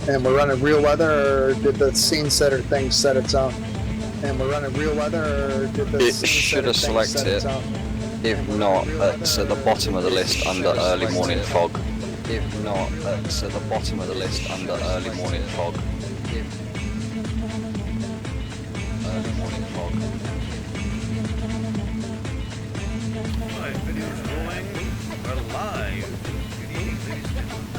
And we're running real weather, or did the scene setter thing set its own? And we're running real weather, or did the It scene should setter have thing set its selected own? If not, it's at the bottom of the list under early morning fog. If not, it's at the bottom of the list under early morning fog. Early morning fog. Right, video's rolling. We're live. Good evening, ladies and gentlemen.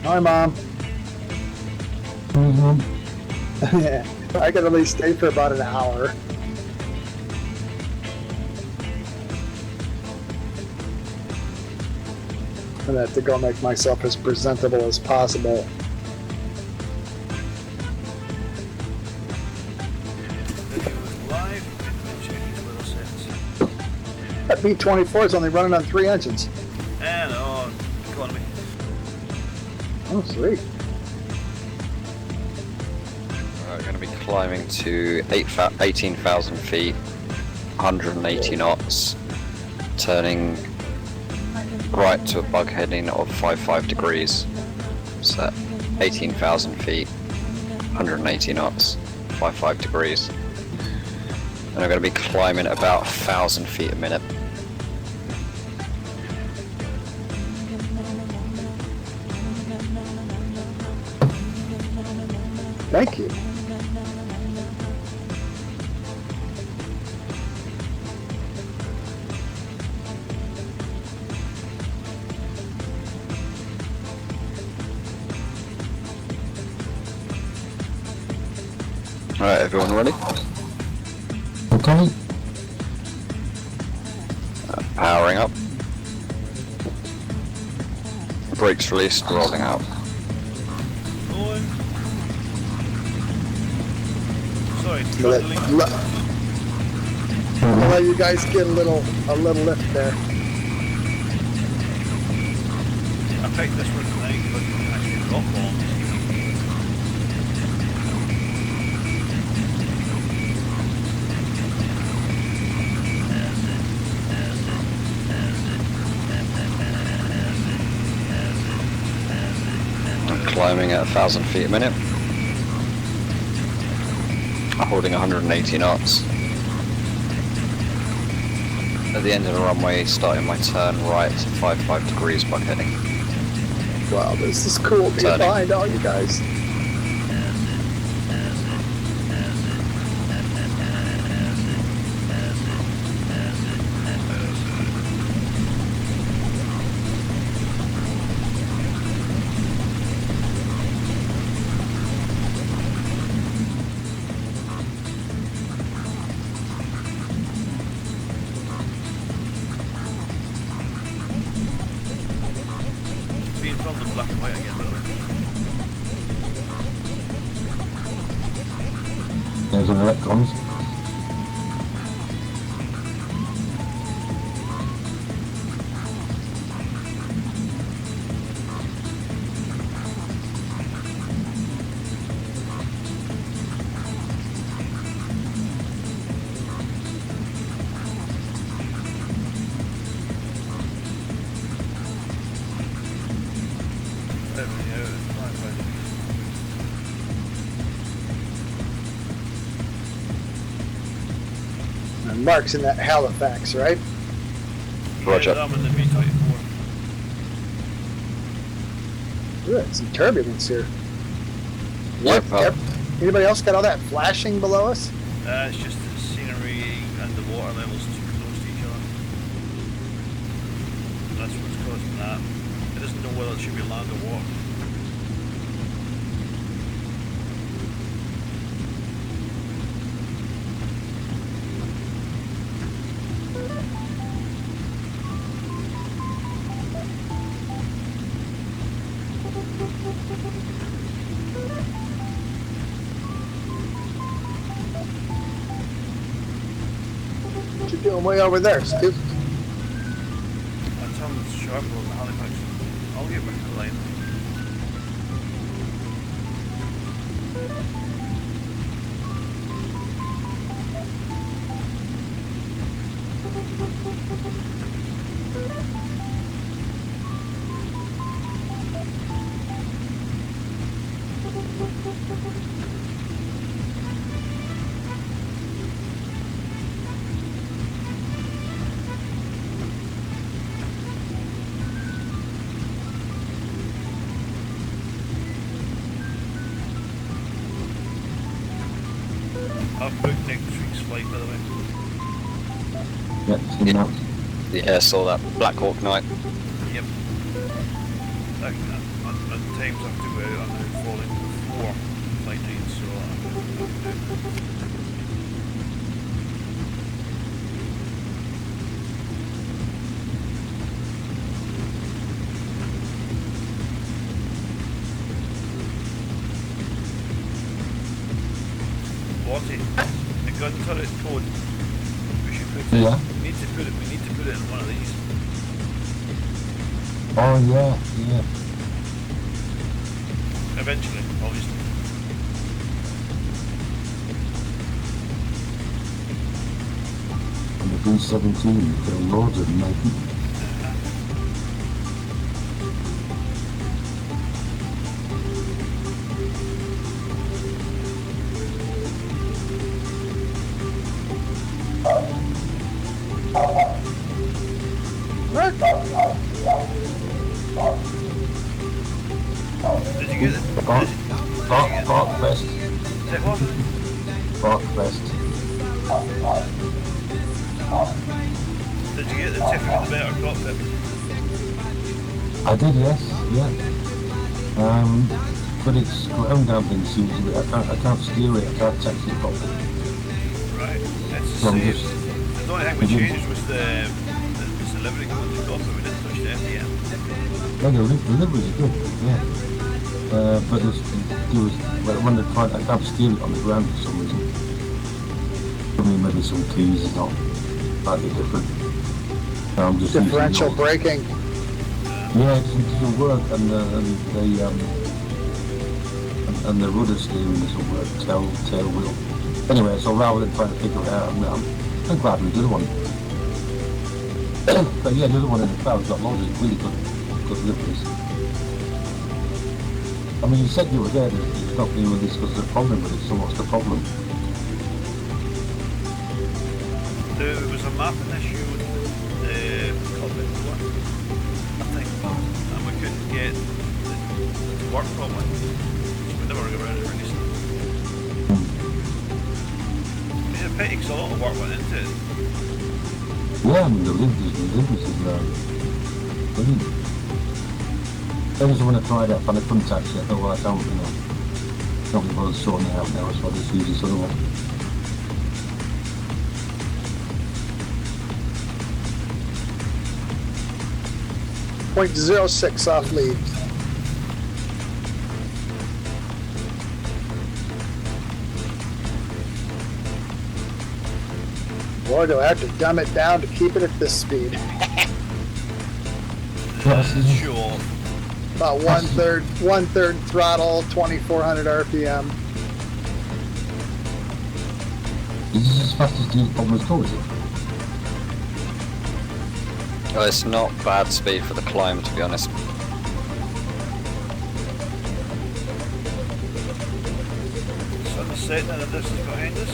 Hi, Mom. I could at least stay for about an hour. I'm gonna have to go make myself as presentable as possible. Video's live. Check these little sets. That B-24 is only running on 3 engines. And on economy. Oh, sweet. We're going to be climbing to 18,000 feet, 180 knots, turning right to a bug heading of 55 degrees. So 18,000 feet, 180 knots, 55 degrees. And I'm going to be climbing about 1,000 feet a minute. Thank you. Alright, everyone ready? Okay. Powering up. Brakes released, rolling out. Going. Sorry, I'll let, struggling. I'll let you guys get a little lift there. I picked this one tonight, but actually rock bombs. Climbing at 1,000 feet a minute. Holding 180 knots. At the end of the runway, starting my turn right to 55 degrees bug heading. Wow, this is cool being Turning. behind all you guys. Being filmed in black and white again, by the way. There's an electrons. Everything out, it's fine, fine. And Mark's in that Halifax, right? Roger. Yeah, I'm in the B-24. Good, some turbulence here. Yep. Anybody else got all that flashing below us? It's just the scenery and the water levels too close to each other. That's what's causing that. It doesn't know whether it should be land or water. What you doing way over there, Stu? That's on sharp on the Halifax. I'll get back to the line. I've booked next week's flight, by the way. Yeah, seen that. Yeah, saw that Black Hawk night. Yep. On times up to I'm now falling before flight 9, so Lottie, the gun turret code. We should put it. Yeah. We need to put it in one of these. Oh yeah, yeah. Eventually, obviously. And the B-17, there are loads of them, I think. Did you get it? Bark Fest. Say what? Bark Fest. Did you get the ticket of the better cockpit? I did, yes, yeah. But it's ground damping seems to be, I can't steer it, I can't touch it properly. Right. It's So I'm the same. just- The only thing we changed was the delivery going to cockpit. We didn't touch the FDM. No, the deliveries are good, yeah. But there was, when they tried, I can't steer it on the ground for some reason. I mean, maybe some keys is not slightly different. I'm just using Differential those. braking. Yeah, it doesn't work, and the rudder steering doesn't work, tail wheel. Anyway, so rather than trying to figure it out, I'm glad we did one. But yeah, the other one in the crowd's got loads of really good deliveries. I mean, you said you were there to stop me with this because of the problem, but so what's the problem? There was a mapping issue with the cockpit one, I think, and we couldn't get it to work properly. So we never got around to releasing it. It's a pity because a lot of work went into it. Yeah, I mean, the deliveries is brilliant. There was when I tried it, and I couldn't touch it. I thought, well, I can't, not be bothered sorting it out now, so I'll just use this other one. .06 off lead. Boy, do I have to dumb it down to keep it at this speed. Sure. About one third throttle, 2400 RPM. Is this as fast as the Bombers go, is it? Oh, it's not bad speed for the climb, to be honest. Sun is setting in the distance behind us.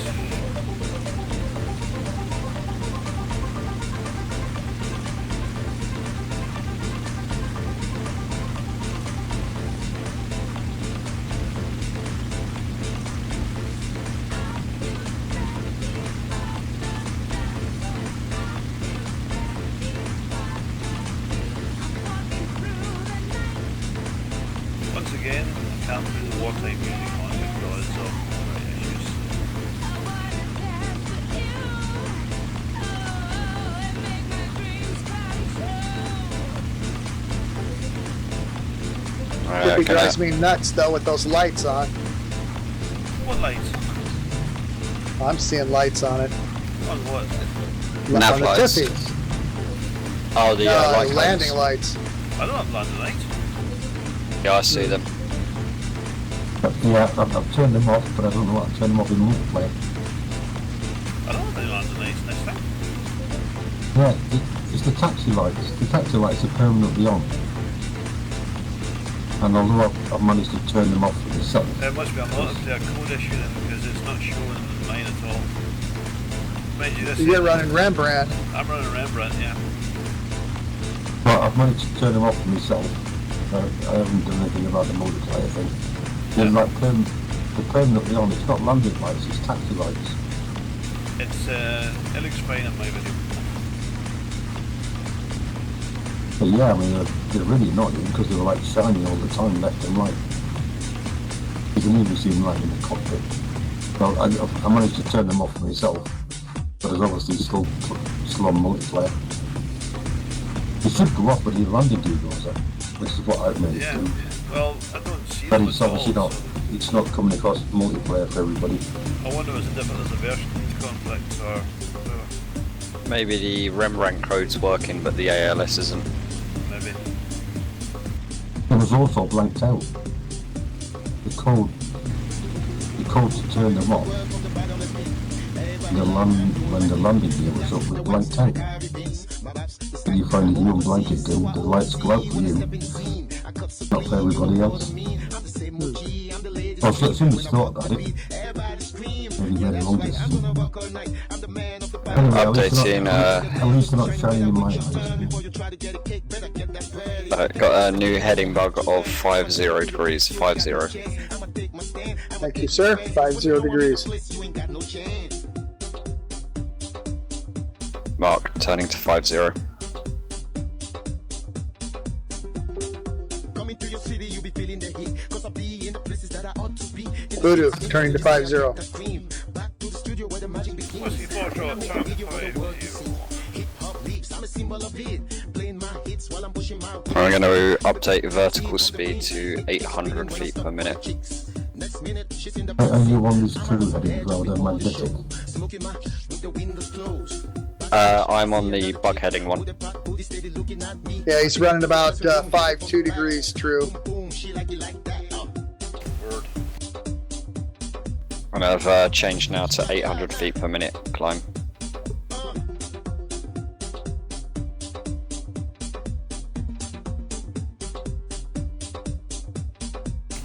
Once again, I can't put the wartime music on because of issues. It Okay. drives me nuts though with those lights on. What lights? I'm seeing lights on it. On what? Nav on the lights. Tiffy. Oh, the light landing cones. lights. I don't have landing lights. Yeah, I see them. But yeah, I've turned them off, but I don't know what to turn them off in multiplayer. I don't have any landing lights this time. Yeah, it's the taxi lights. The taxi lights are permanently on. And although I've managed to turn them off for myself, It must be a code issue then, because it's not showing mine at all. Mind you, this You're is, running Rembrandt. I'm running Rembrandt, yeah. but I've managed to turn them off for myself. I haven't done anything about the multiplayer thing. They're like they're permanently on. It's not landing lights, it's taxi lights. It looks fine in my video. But yeah, I mean, they're really annoying because they're like shining all the time, left and right. You can even see them like in the cockpit. Well, I managed to turn them off for myself, but it's obviously still on multiplayer. It should go off when your landing gear goes up, which is what I've managed to do. Well, I don't see But them it's at obviously all, not, it's not coming across multiplayer for everybody. so I wonder if it's a version conflict or whatever. Maybe the Rembrandt code's working, but the ALS isn't. Maybe. It was also blanked out. The code to turn them off, when the landing gear was up, was blanked out. And you find that you unblank it, the lights go out for you, not for everybody else. Well, so it's always thought that it. Maybe very long distance. Anyway, Updating, at least they're not shining in my eyes. got a new heading bug of 50 degrees, 50. Thank you, sir. 50 degrees. Mark, turning to 50. Voodoo, turning to 50. What's the photo of turn to 50? I'm going to update vertical speed to 800 feet per minute. Are you on this true heading rather than magnetic? I'm on the bug heading one. Yeah, he's running about 52 degrees true. Word. And I've changed now to 800 feet per minute climb.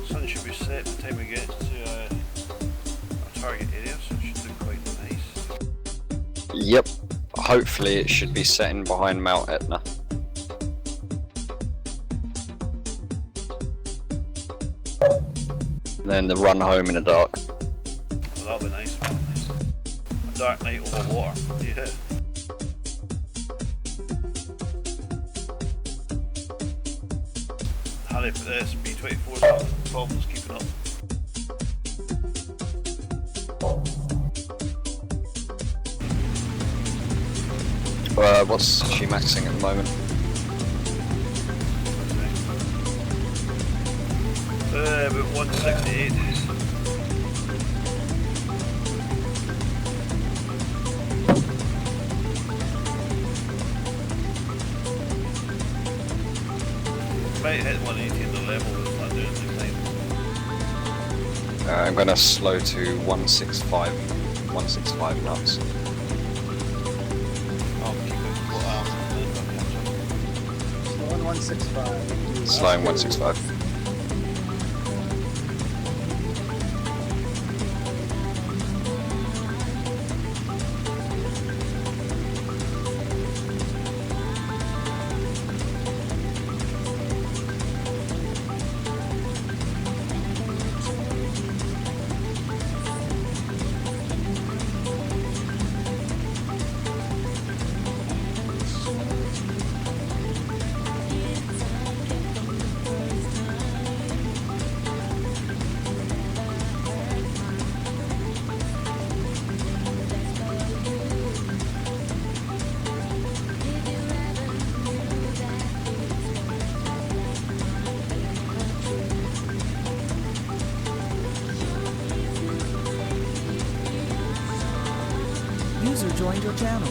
Sun should be set by the time we get to our target area, so it should look quite nice. Yep. Hopefully it should be setting behind Mount Etna. Then the run home in the dark. Well, that'll be nice, that'll be nice. A dark night over water, yeah. Harry, B24's problems keeping up. What's she maxing at the moment? About 168. Might hit 180 at the level, but it's not doing anything. I'm going to slow to 165 knots. I'll keep it full arm and then Slowing 165. Slowing 165. User joined your channel.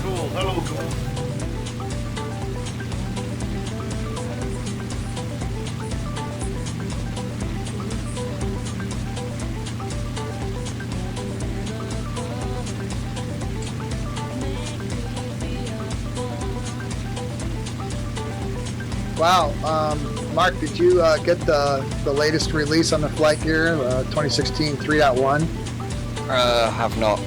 Cool, hello, cool. Wow, Mark, did you get the latest release on the FlightGear, 2016 3.1? Have not.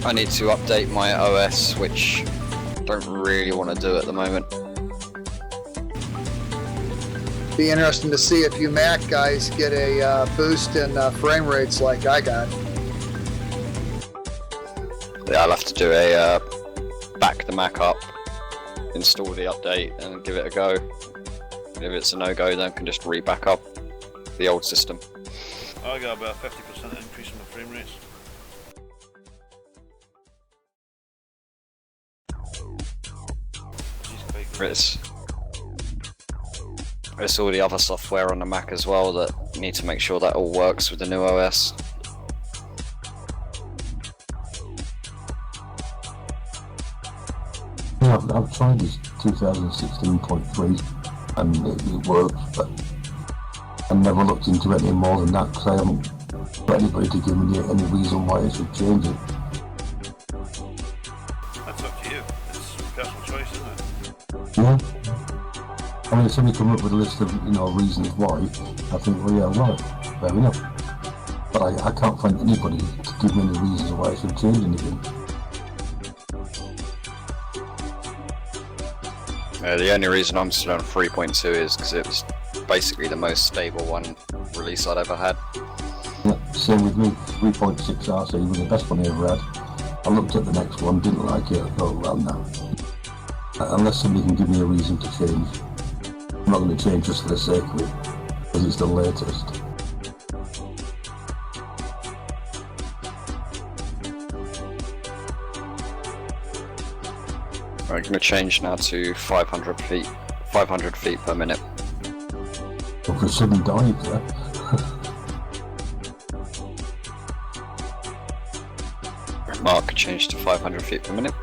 I need to update my OS, which I don't really want to do at the moment. Be interesting to see if you Mac guys get a boost in frame rates like I got. Yeah, I'll have to do a back the Mac up, install the update, and give it a go. If it's a no-go, then I can just re-back up the old system. I got about a 50% increase in my frame rates. Which is quite good. It's all the other software on the Mac as well that you need to make sure that all works with the new OS. Yeah, I've tried this 2016.3 and it works, but I've never looked into it any more than that because I haven't got anybody to give me any reason why I should change it. That's up to you. It's personal choice, isn't it? Yeah. I mean, if somebody come up with a list of, reasons why, I think, well, yeah, right, fair enough. But I can't find anybody to give me any reasons why I should change anything. The only reason I'm still on 3.2 is because it was basically the most stable one release I'd ever had. Yeah, same with me. 3.6 RC was the best one I ever had. I looked at the next one, didn't like it, I thought, well, no. Unless somebody can give me a reason to change. I'm not going to change just for the sake of it, because it's the latest. I'm going to change now to 500 feet per minute. Well, for a sudden dive there. Mark changed to 500 feet per minute.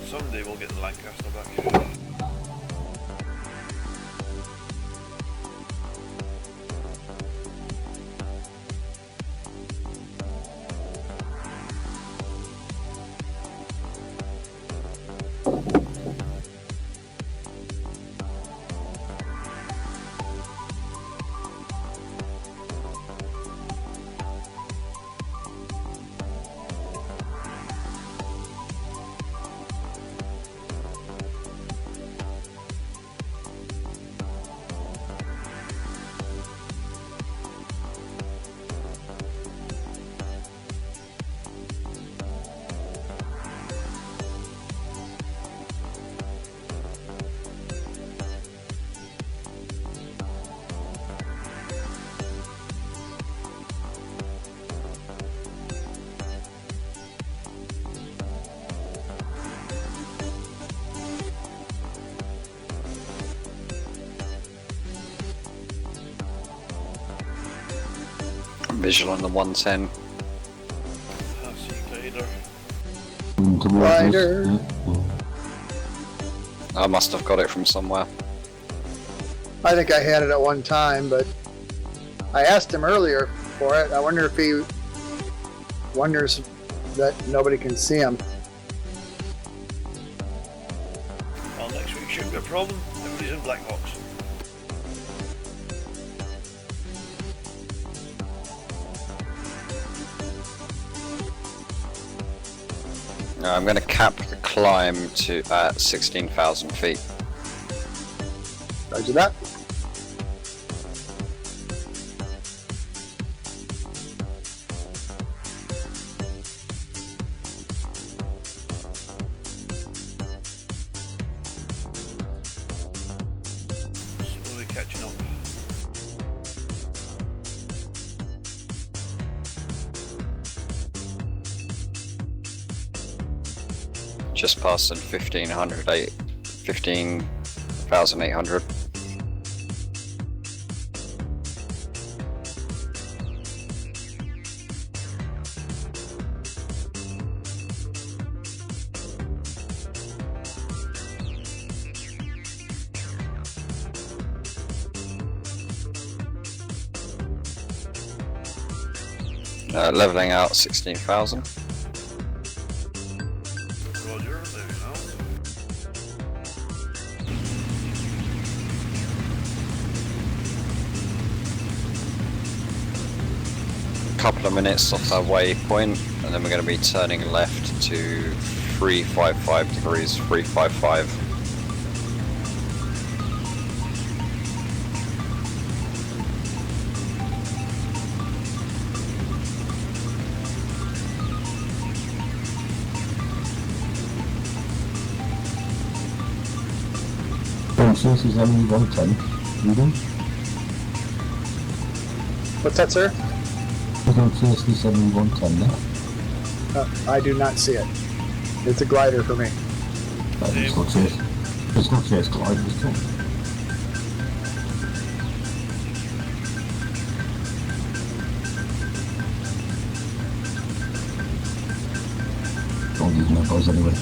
Someday we'll get the Lancaster back here. Visual on the 110. I see glider. Glider. I must have got it from somewhere. I think I had it at one time, but I asked him earlier for it. I wonder if he wonders that nobody can see him. Well, next week shouldn't be a problem. Everybody's in Black Hawks. I'm going to cap the climb to 16,000 feet. Roger that. just passing 15,800. Leveling out 16,000. Roger, there we go. Couple of minutes off our waypoint, and then we're going to be turning left to 355 degrees, 355. This is LMML reading. What's that, sir? We're going to this LMML now. I do not see it. It's a glider for me. It's not chase. It's not chase glide, it's not. Don't use my buzz anyway.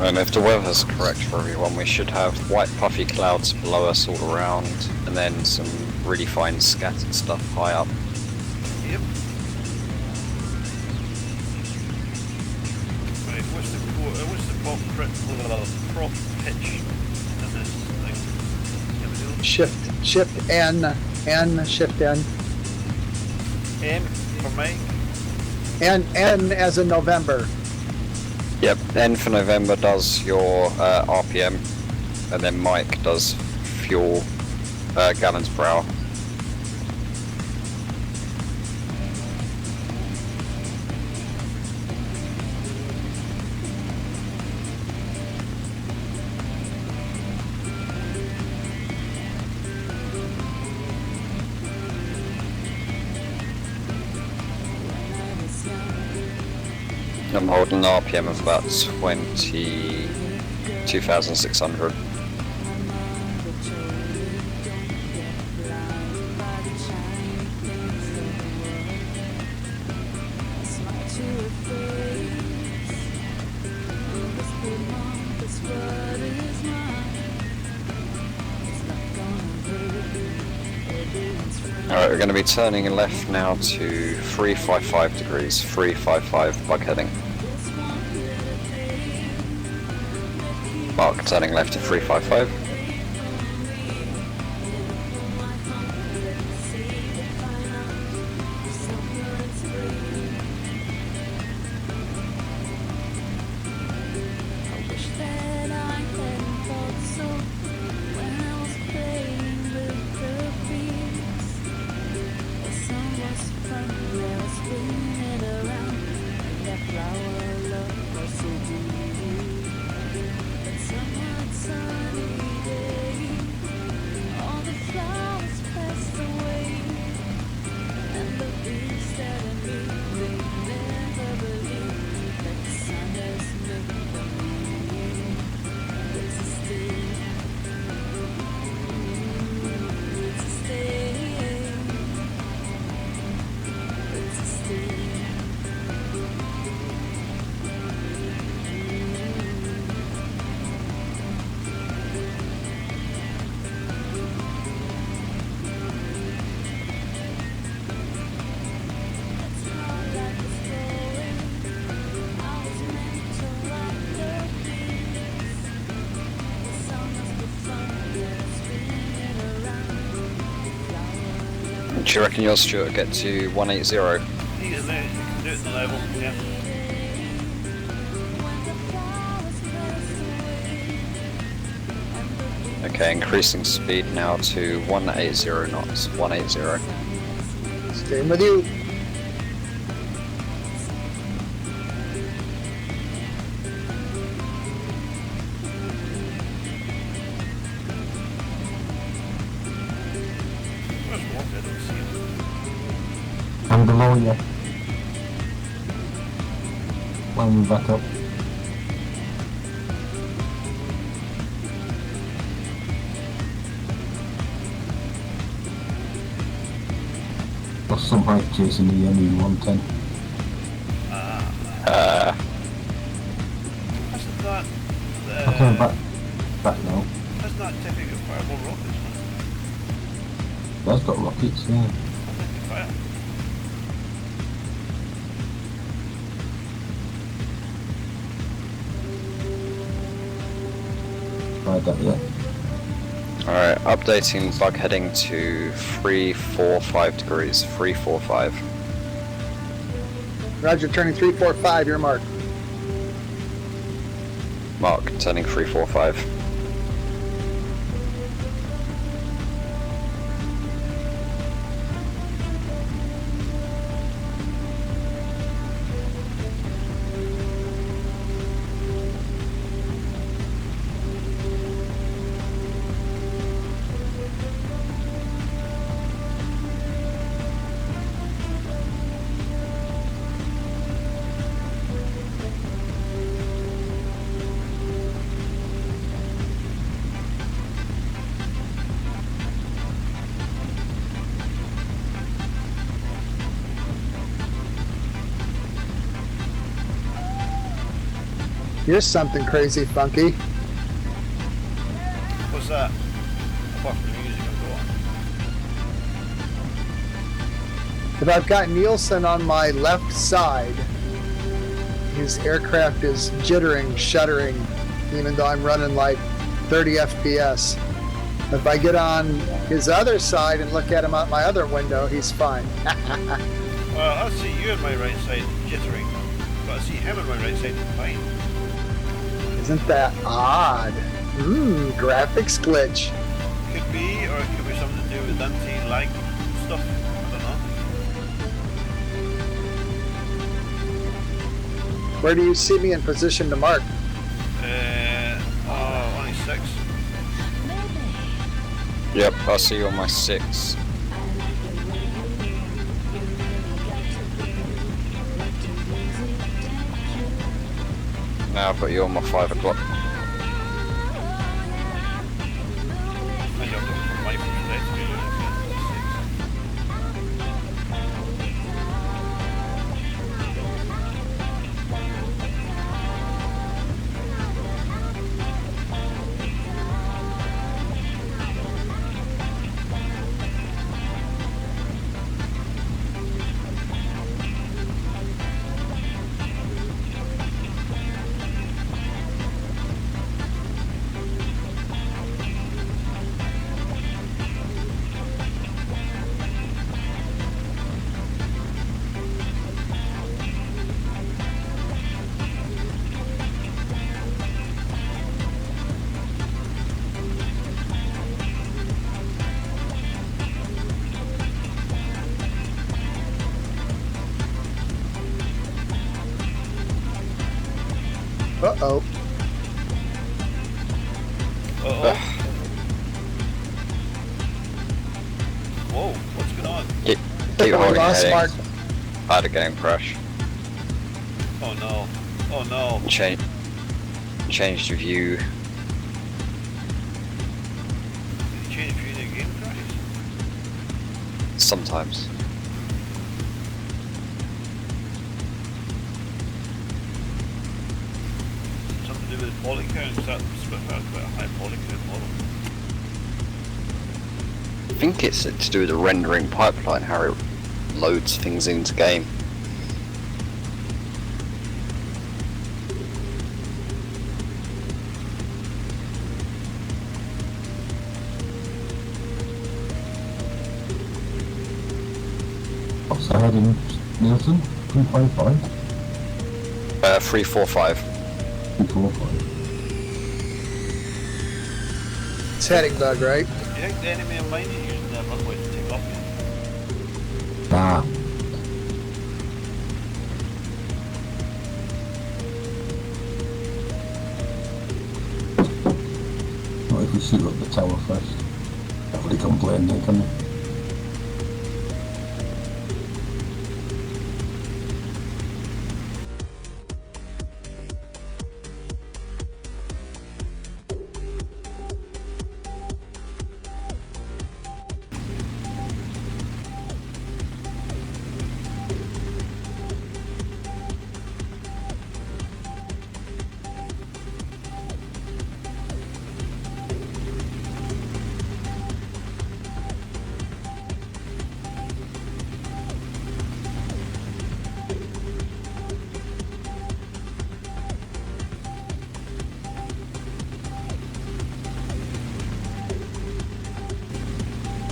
And if the weather's correct for everyone, we should have white puffy clouds below us all around, and then some really fine scattered stuff high up. Yep. Right, what's the prop pitch in this thing? Can we do Shift N, Shift N. M for Mike? N as in November. Yep, N for November does your RPM, and then Mike does fuel gallons per hour. I'm holding an RPM of about 22,600. Alright, we're going to be turning left now to 355 degrees, 355 bug heading. Mark, turning left to 355. Do you reckon yours, Stuart, will get to 180? He's in there, you can do it in the level, yeah. Okay, increasing speed now to 180 knots, 180. Staying with you. I'm below you. Line me back up. There's some bike chasing the ME110. Isn't that Okay, back now. isn't that typical fireball rockets? That's got rockets, yeah. I think they fire. Right, that yet. Alright, updating bug heading to 345 degrees. 345. Roger, turning 345, your mark. Mark, turning 345. Here's something crazy funky. What's that? Apart from the music, I'll go on. If I've got Neilson on my left side, his aircraft is jittering, shuddering, even though I'm running like 30 FPS. If I get on his other side and look at him out my other window, he's fine. Well, I see you on my right side jittering, but I see him on my right side fine. Isn't that odd? Graphics glitch. Could be, or it could be something to do with anti-lag stuff. I don't know. Where do you see me in position to mark? Only 6. Yep, I see you on my 6. Now I've got you on my 5 o'clock. I jumped up from my foot today to be doing Uh-oh. Uh-oh. Whoa, what's going on? Keep We holding lost heading. Mark. I had a game crash. Oh no. Oh no. Changed view. Did you change view in the game crashes? Sometimes. Something to do with the poly count? Because that's quite a high poly count model. I think it's to do with the rendering pipeline, how it loads things into game. What's the heading, Neilson? 355? 345. 345. It's heading bug, right? Do you think the enemy of mine is using that runway to take off yet? Ah. What if we shoot up the tower first? Nobody complain there, can they?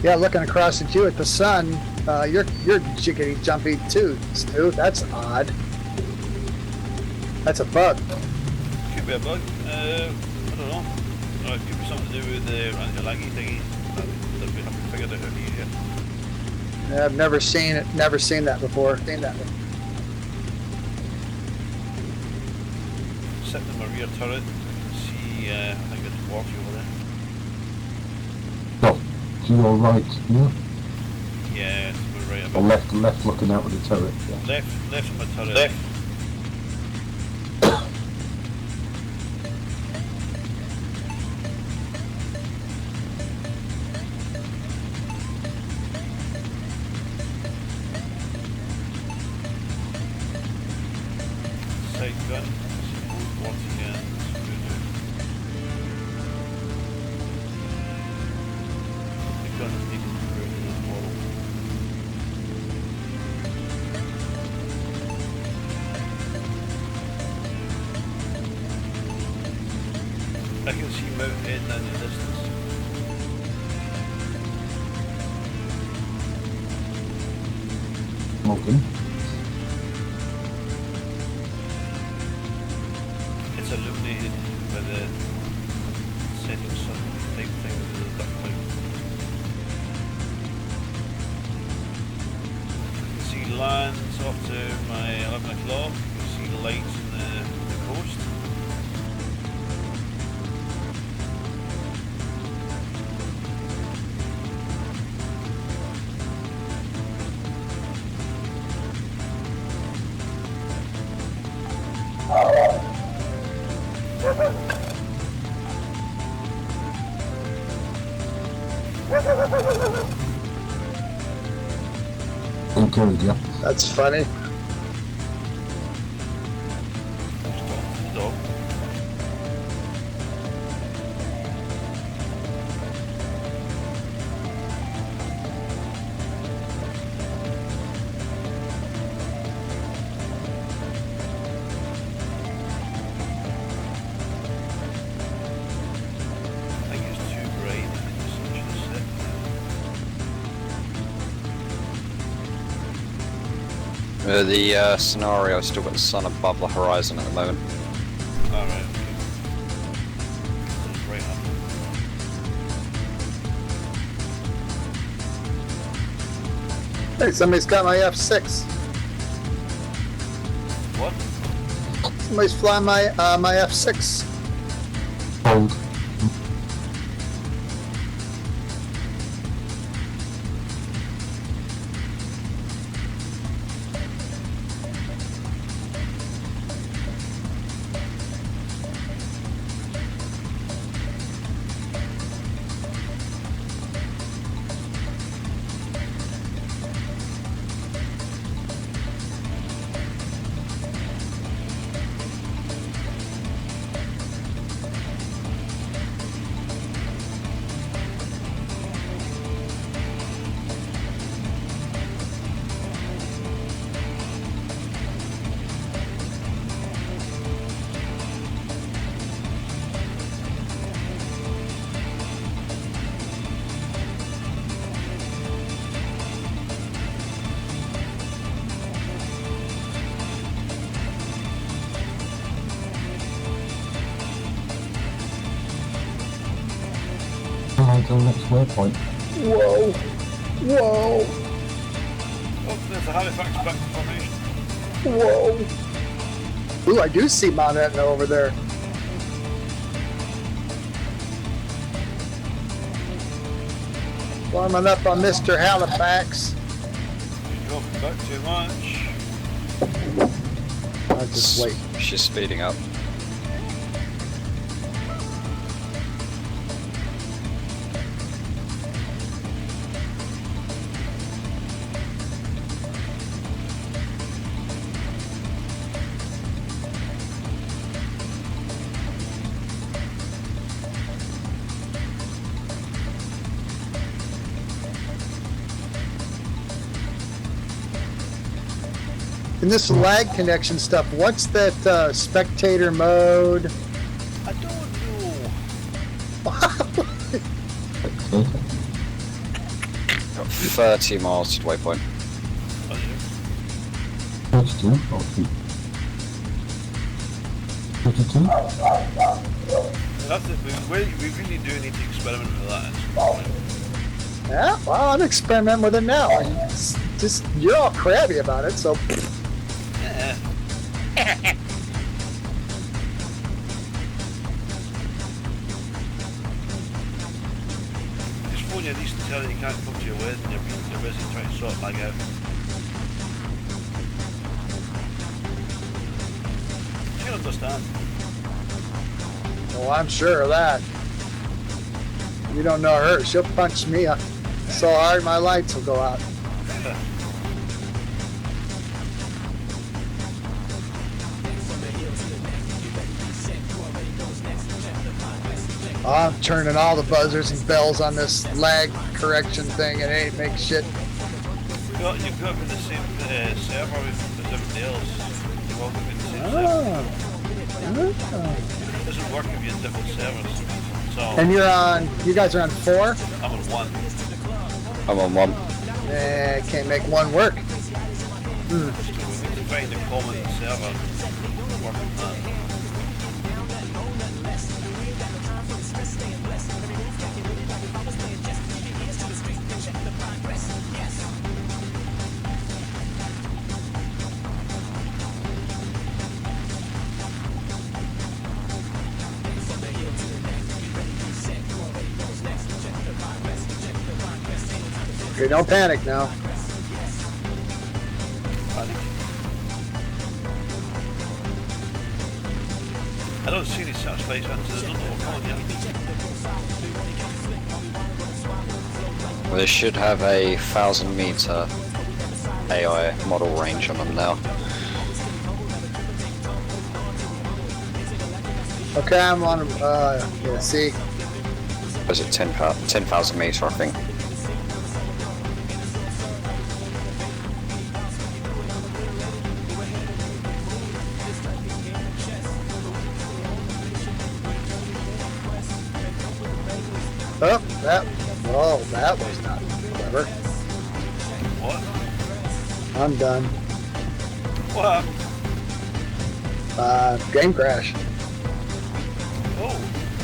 Yeah, looking across at you at the sun, you're jiggity jumpy too, Stu. That's odd. That's a bug. Could be a bug. I don't know. Or it could be something to do with the anti-laggy thingy that we haven't figured out how to use yet. Yeah, I've never seen it. Never seen that before. Sitting in my rear turret, see, I think it's walkie over there. Oh, to your right, yeah? Yeah, we're right Or about left looking out with the turret, yeah. left of my turret. Left. Sight gun. Once again. The gun is taken through to this model. I can see Mount Etna in the distance. Smoking. It's illuminated by the setting sun type thing with the duck cloud. You can see lands off to my 11 o'clock. You can see the lights in the coast. Encourage you. That's funny. Dog. I think it's too bright. I think the sun should have set. The scenario, I've still got the sun above the horizon at the moment. Alright, okay. Sun's right up. Hey, somebody's got my F6. What? Somebody's flying my my F6. Hold. On to the next waypoint. Whoa. Whoa. Oh, there's the Halifax back formation. Whoa. Ooh, I do see Mount Etna over there. Warming up on Mr. Halifax. You're dropping back too much. I'll just wait. She's speeding up. In this lag connection stuff, what's that spectator mode? I don't know. 30 miles to the waypoint. Oh, yeah. 32 or 3? 32? We really do need to experiment with that. Yeah, well, I'm experimenting with it now. It's just you're all crabby about it, so. Yeah. Just phone your niece and tell her you can't come to your wedding. You're busy trying to sort Flag out. She'll understand. Well, I'm sure of that. You don't know her. She'll punch me up so hard my lights will go out. I'm turning all the buzzers and bells on this lag correction thing. It ain't make shit. You've got to be the same server with everybody else. You've all got to be the same server. It doesn't work if you're in different servers. So, And you're on, you guys are on 4? I'm on 1. I'm on 1. Can't make one work. So we need to find a common server and work on that. Okay, don't panic now. I don't see any searchlights until I don't know what's on yet. Well, they should have a 1,000-meter AI model range on them now. Okay, I'm on, yeah, see. Was it 10,000 meter, I think? Oh, that was not clever. What? I'm done. What? Game crash. Oh,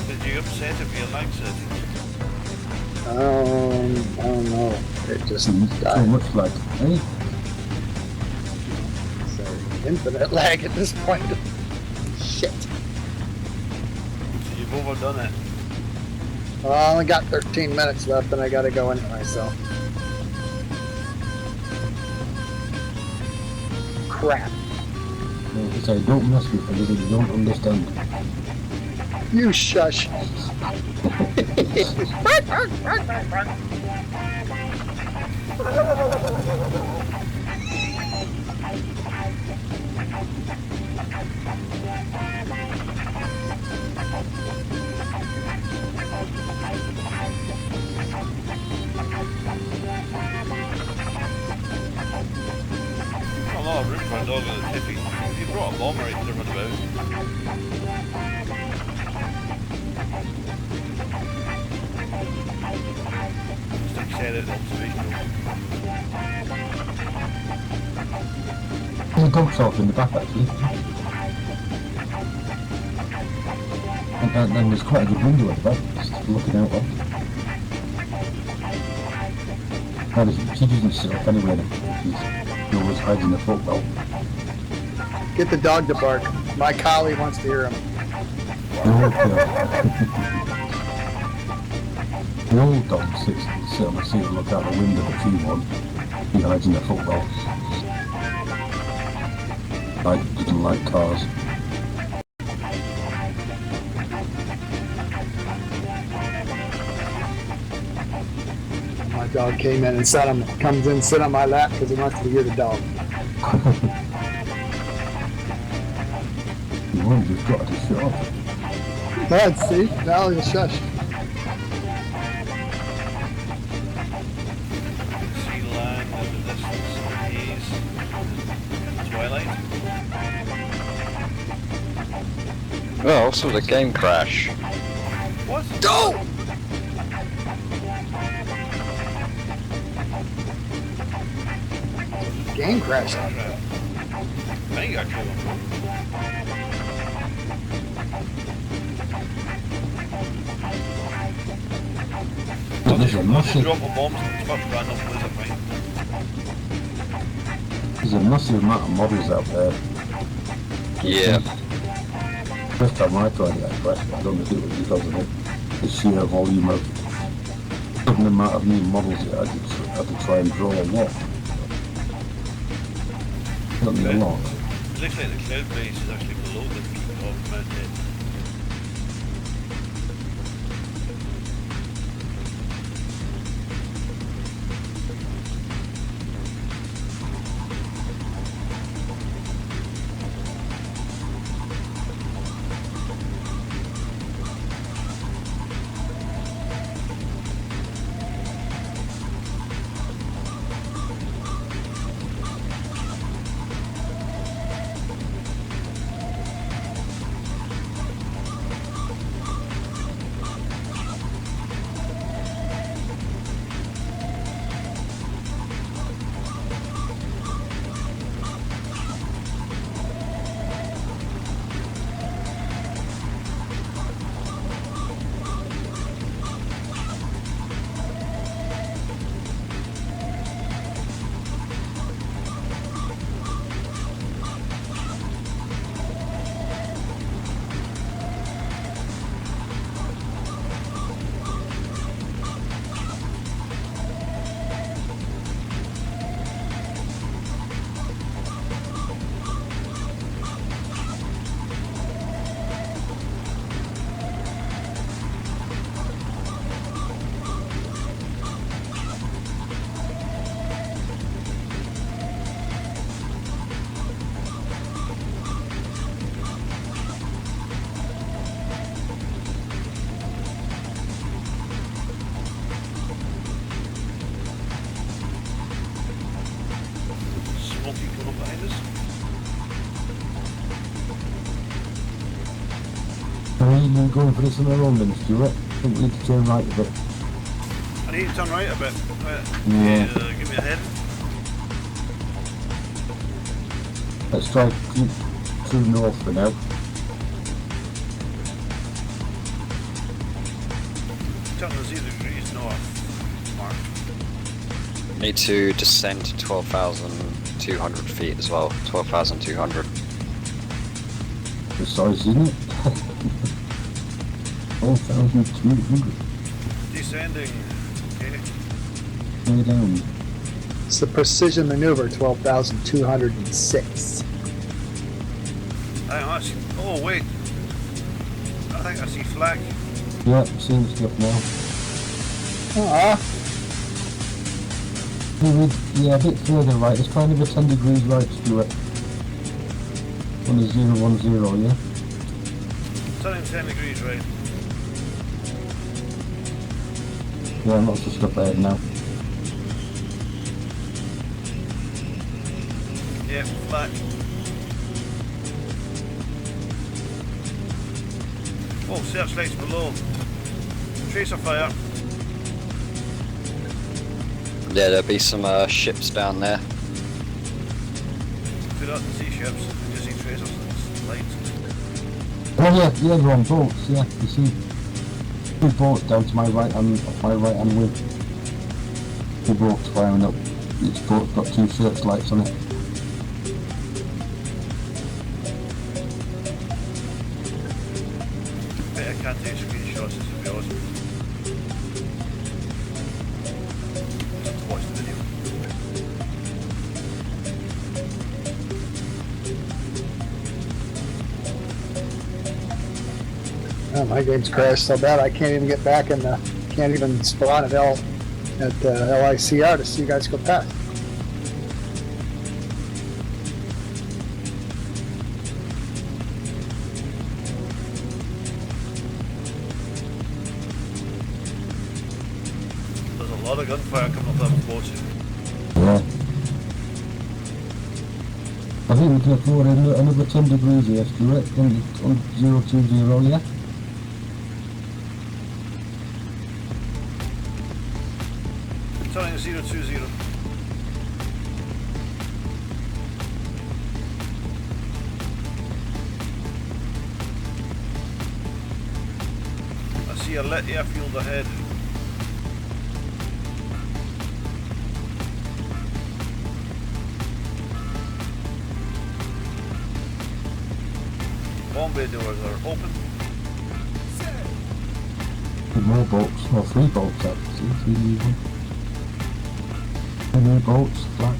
did you upset if your lag settings? I don't know. It just So died. much like, eh? So, infinite lag at this point. Shit. So you've overdone it. Well, I only got 13 minutes left and I gotta go anyway, so. Crap. They say don't mess with things that you don't understand. You shush. A lot of room for a dog in the tippy. If you brought a bomber, he could have run about. Just said it, observational. There's a dog shelter in the back actually. And there's quite a good window at the back, just looking out of. And she doesn't sit up anywhere. She always hides in the football. Get the dog to bark. My collie wants to hear him. The old dog sits on the seat and look out the window if she wants. He hides in the football. Doesn't like cars. My dog came in and comes in, sit on my lap because he wants to hear the dog. You won't, you've got to shut up. Let's see. Now he'll shush. See land in the distance, haze, twilight. Oh, also the game crash. What? Go! plane crashed. I think I killed him. There's a I'll just massive, drop a bomb in the first random place I find. there's a massive amount of models out there. Yeah. First time I tried it, I crashed. I don't know if it was because of it. The sheer volume of the amount of new models that I had to try and draw a lot. Not me a lot. It looks like the cloud base is actually below the peak of Mount Head. Smoky coming up behind us. Are you going for this on their own then, Stuart? I think we need to turn right a bit. I need to turn right a bit. Yeah. Give me a head. Let's try true north for now. Turn to 0 degrees north. Mark. Need to descend to 12,200 feet as well. 12,200. Precise, isn't it? 12,200. Descending. Okay. Way down. It's the precision maneuver 12,206. I see. Oh wait. I think I see Flack. Yeah, I'm seeing the stuff now. Yeah, a bit further right. It's kind of a 10 degrees right, Stuart. On the 010, yeah? Turning 10 degrees right. Yeah, I'm not just up ahead now. Yeah, Flack. Oh, searchlights below. Tracer fire. Yeah, there'll be some ships down there. Do not see ships. I just see tracers and lights. Oh yeah, they're on boats, yeah, you see. Two boats down to my right hand wing. Two boats firing up. Each boat's got two searchlights on it. Bet I can't take screenshots, this would be awesome. Just watch the video. Oh, my game's crashed so bad I can't even get back in the, can't even spawn at LICR to see you guys go past. There's a lot of gunfire coming up that boat. Yeah. I think we can afford another 10 degrees here, Stuart, on 020, yeah? Turning 020. see a lit airfield ahead. Bomb bay doors are open. More bolts, or 3 bolts actually, 3 new ones. 3 new bolts, Flack.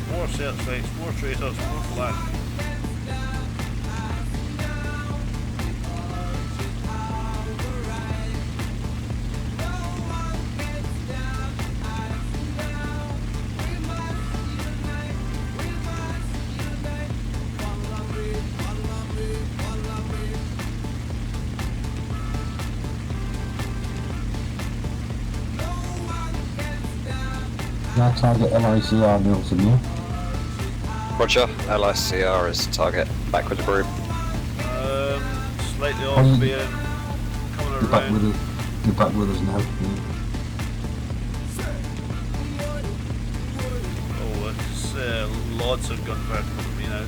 More searchlights, more traitors, more flash. Now target LICR Neilson, yeah? Roger, LICR is target. Back with the group. Slightly off being coming You're back around. with us. You're back with us now. Yeah. Oh, it's lots of gunfire coming me now.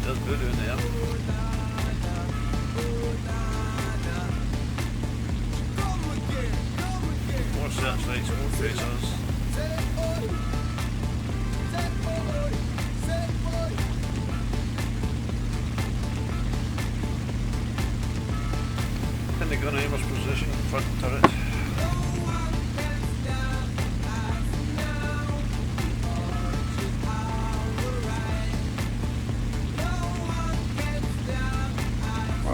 Does good in there. More searchlights, more tracers. In the gun aimer's position, front turret.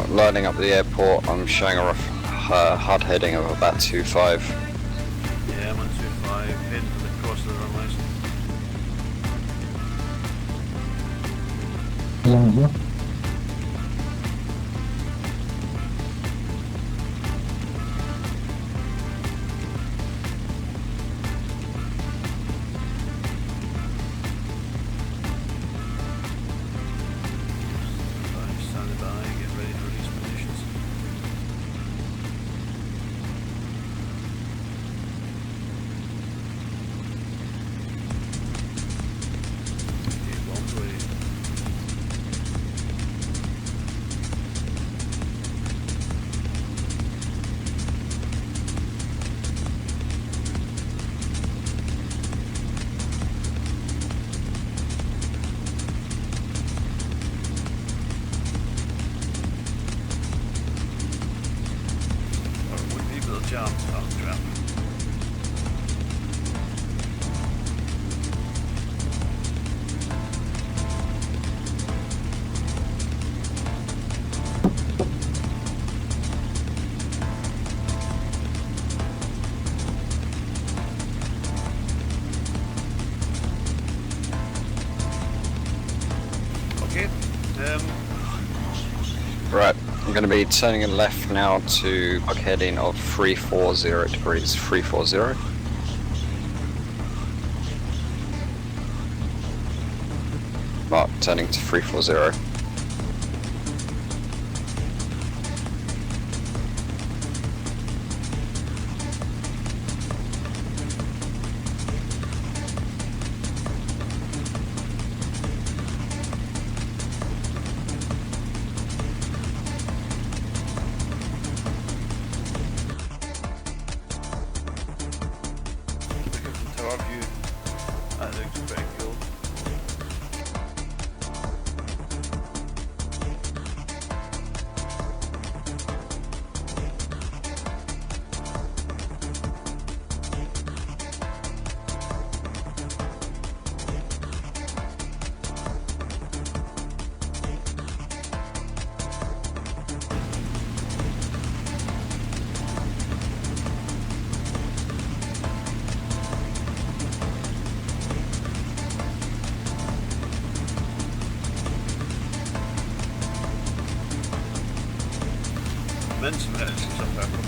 Lining up the airport, I'm showing a rough hard heading of about 2.5. Yeah, I'm on 2.5, heading to the cross of the runways. Behind you. Standing by, get ready to release positions. Okay, bombs away. Or it would be, but the jam's not trap. Okay, Right, I'm going to be turning left now to bug heading of 340 degrees, 340. Mark, turning to 340. mince and hitting some pepper.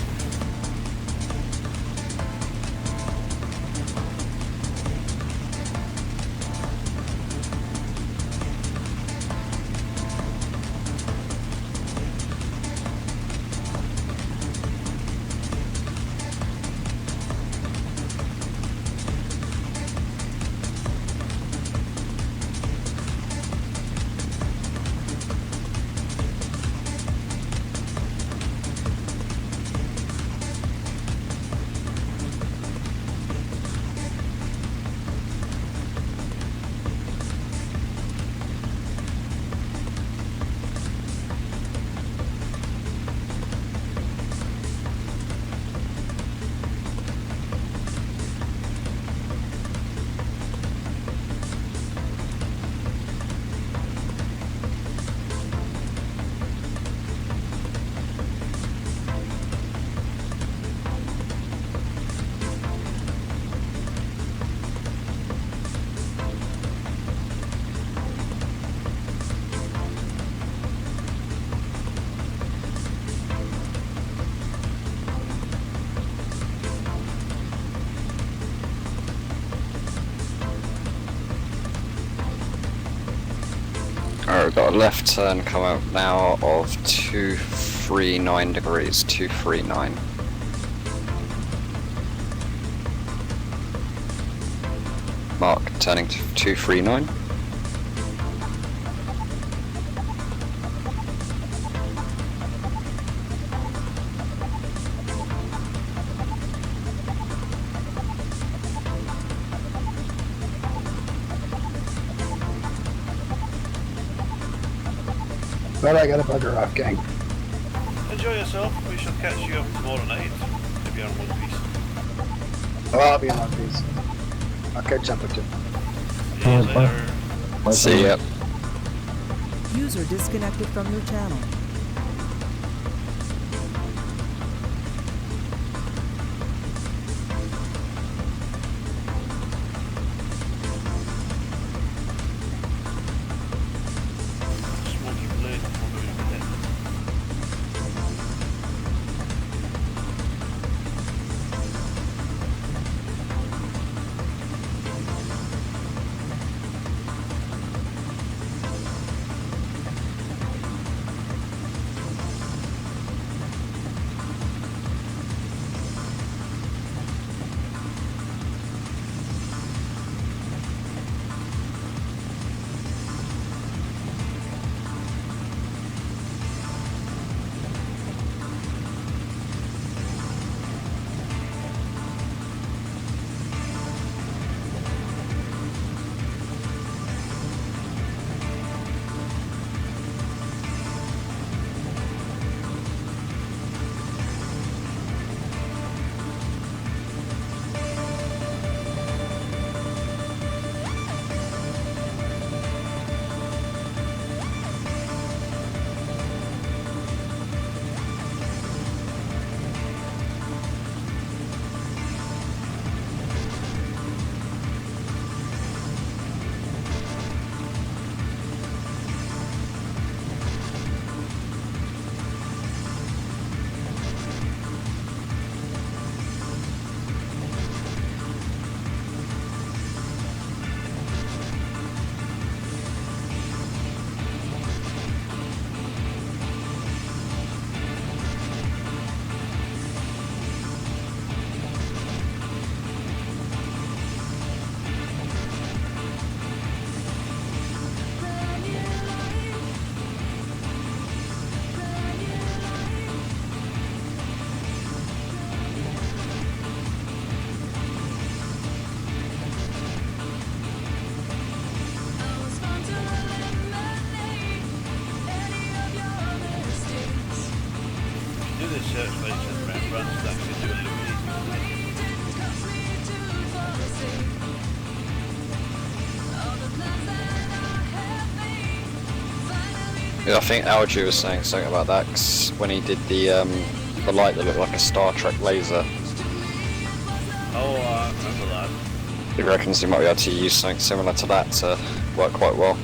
Alright, we've got a left turn come out now of 239 degrees, 239. Mark, turning to 239. But I gotta bugger off, gang. Enjoy yourself. We shall catch you up tomorrow night if you're on One Piece. Oh, I'll be in One Piece. I'll catch up with you. See you Bye. later. See ya. User disconnected from your channel. Smoky blade. We'll go with it. Do the search lights and Rembrandts that could do a Yeah, I think Algie was saying something about that 'cause when he did the light that looked like a Star Trek laser, Oh, I remember that. he reckons he might be able to use something similar to that to work quite well.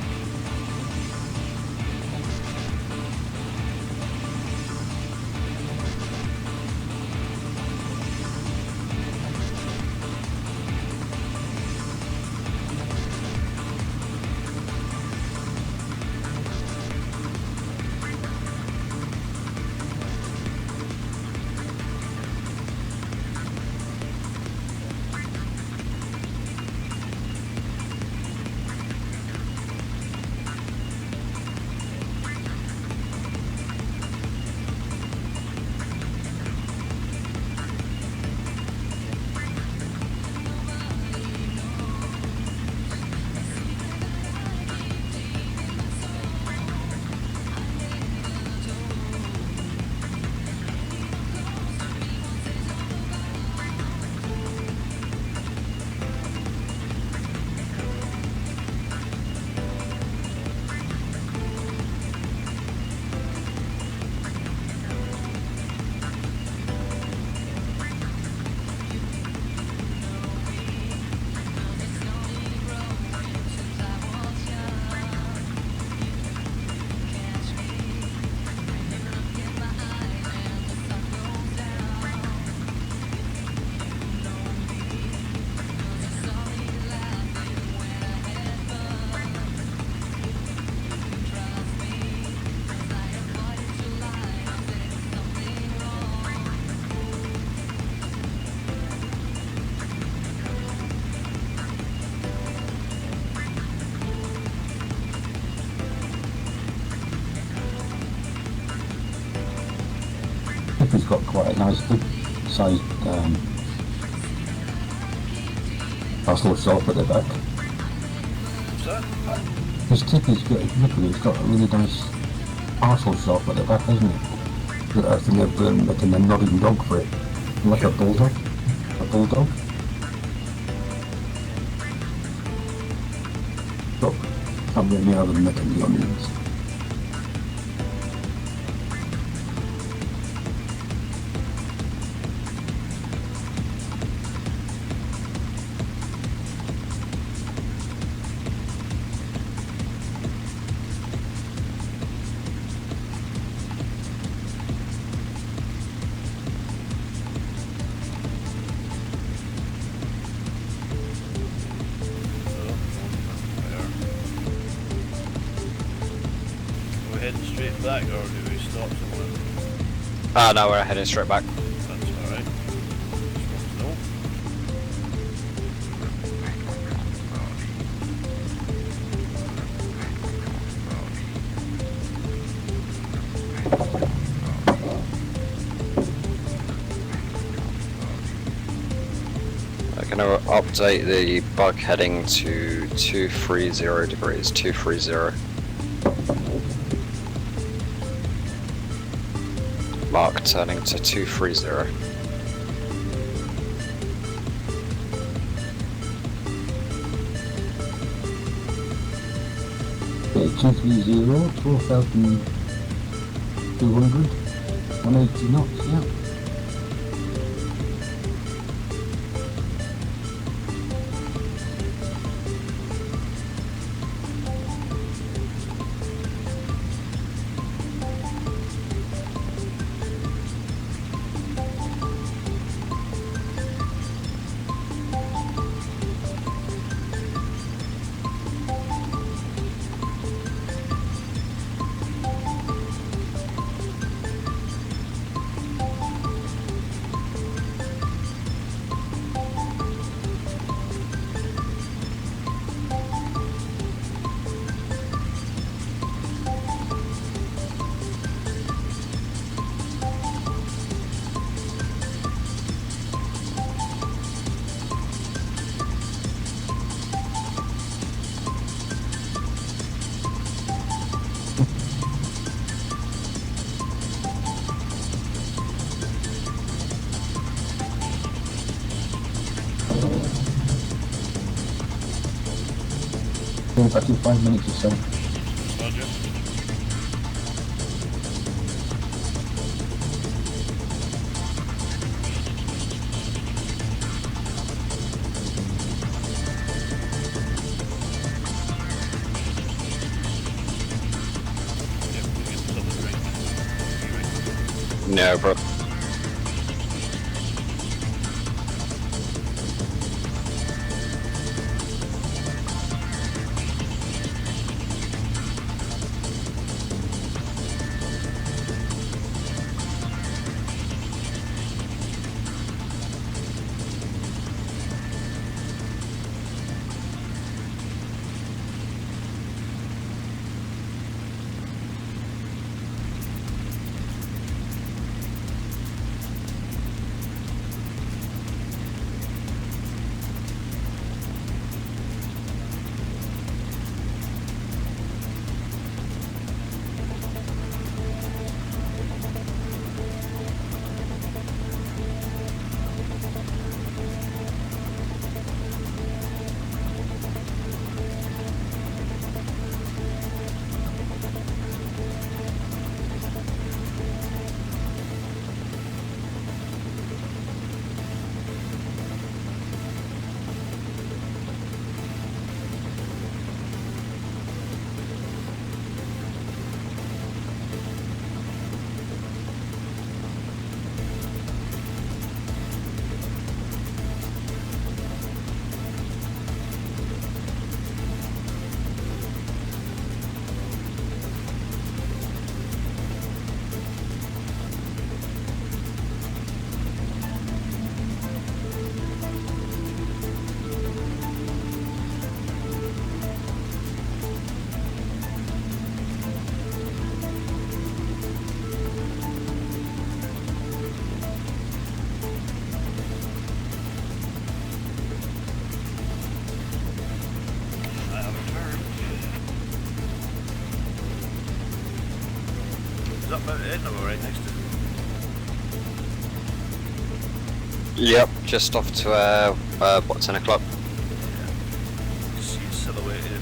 Tippy's got quite a nice big sized household shop at the back. What's that? His Tippy's got, look at it, it's got a really nice parcel shop at the back, hasn't it? I think they're making a nodding dog for it. Like a bulldog. A bulldog. Look, can't get any other than making the onions. Heading straight back, or do we stop somewhere? No, we're heading straight back. That's alright. No. I'm going to update the bug heading to 230 degrees, 230. Mark turning to 230. Okay, 230, 4,200, 180 knots, yeah. Back in 5 minutes or so. Roger. Yep, we'll get something right. No, bro. right next to it. Yep, just off to what, 10 o'clock? Yeah. Just see it silhouetted.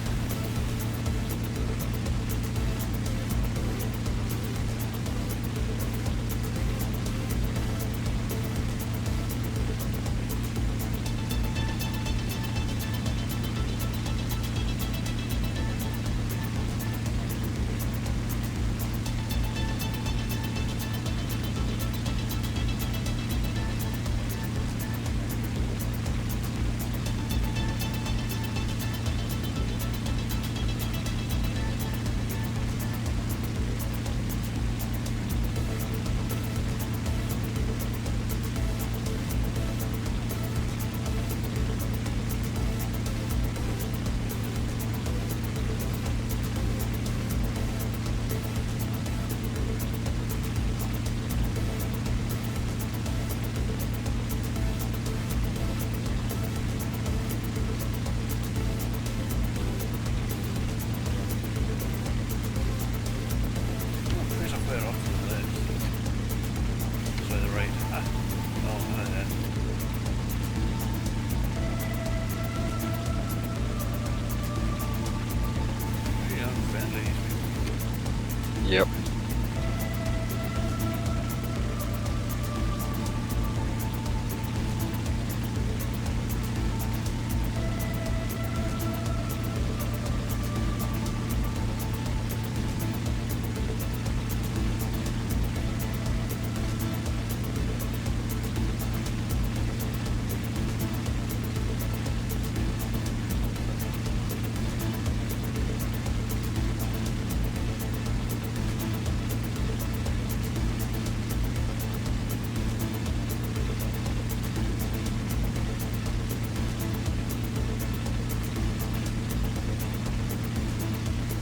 Yep.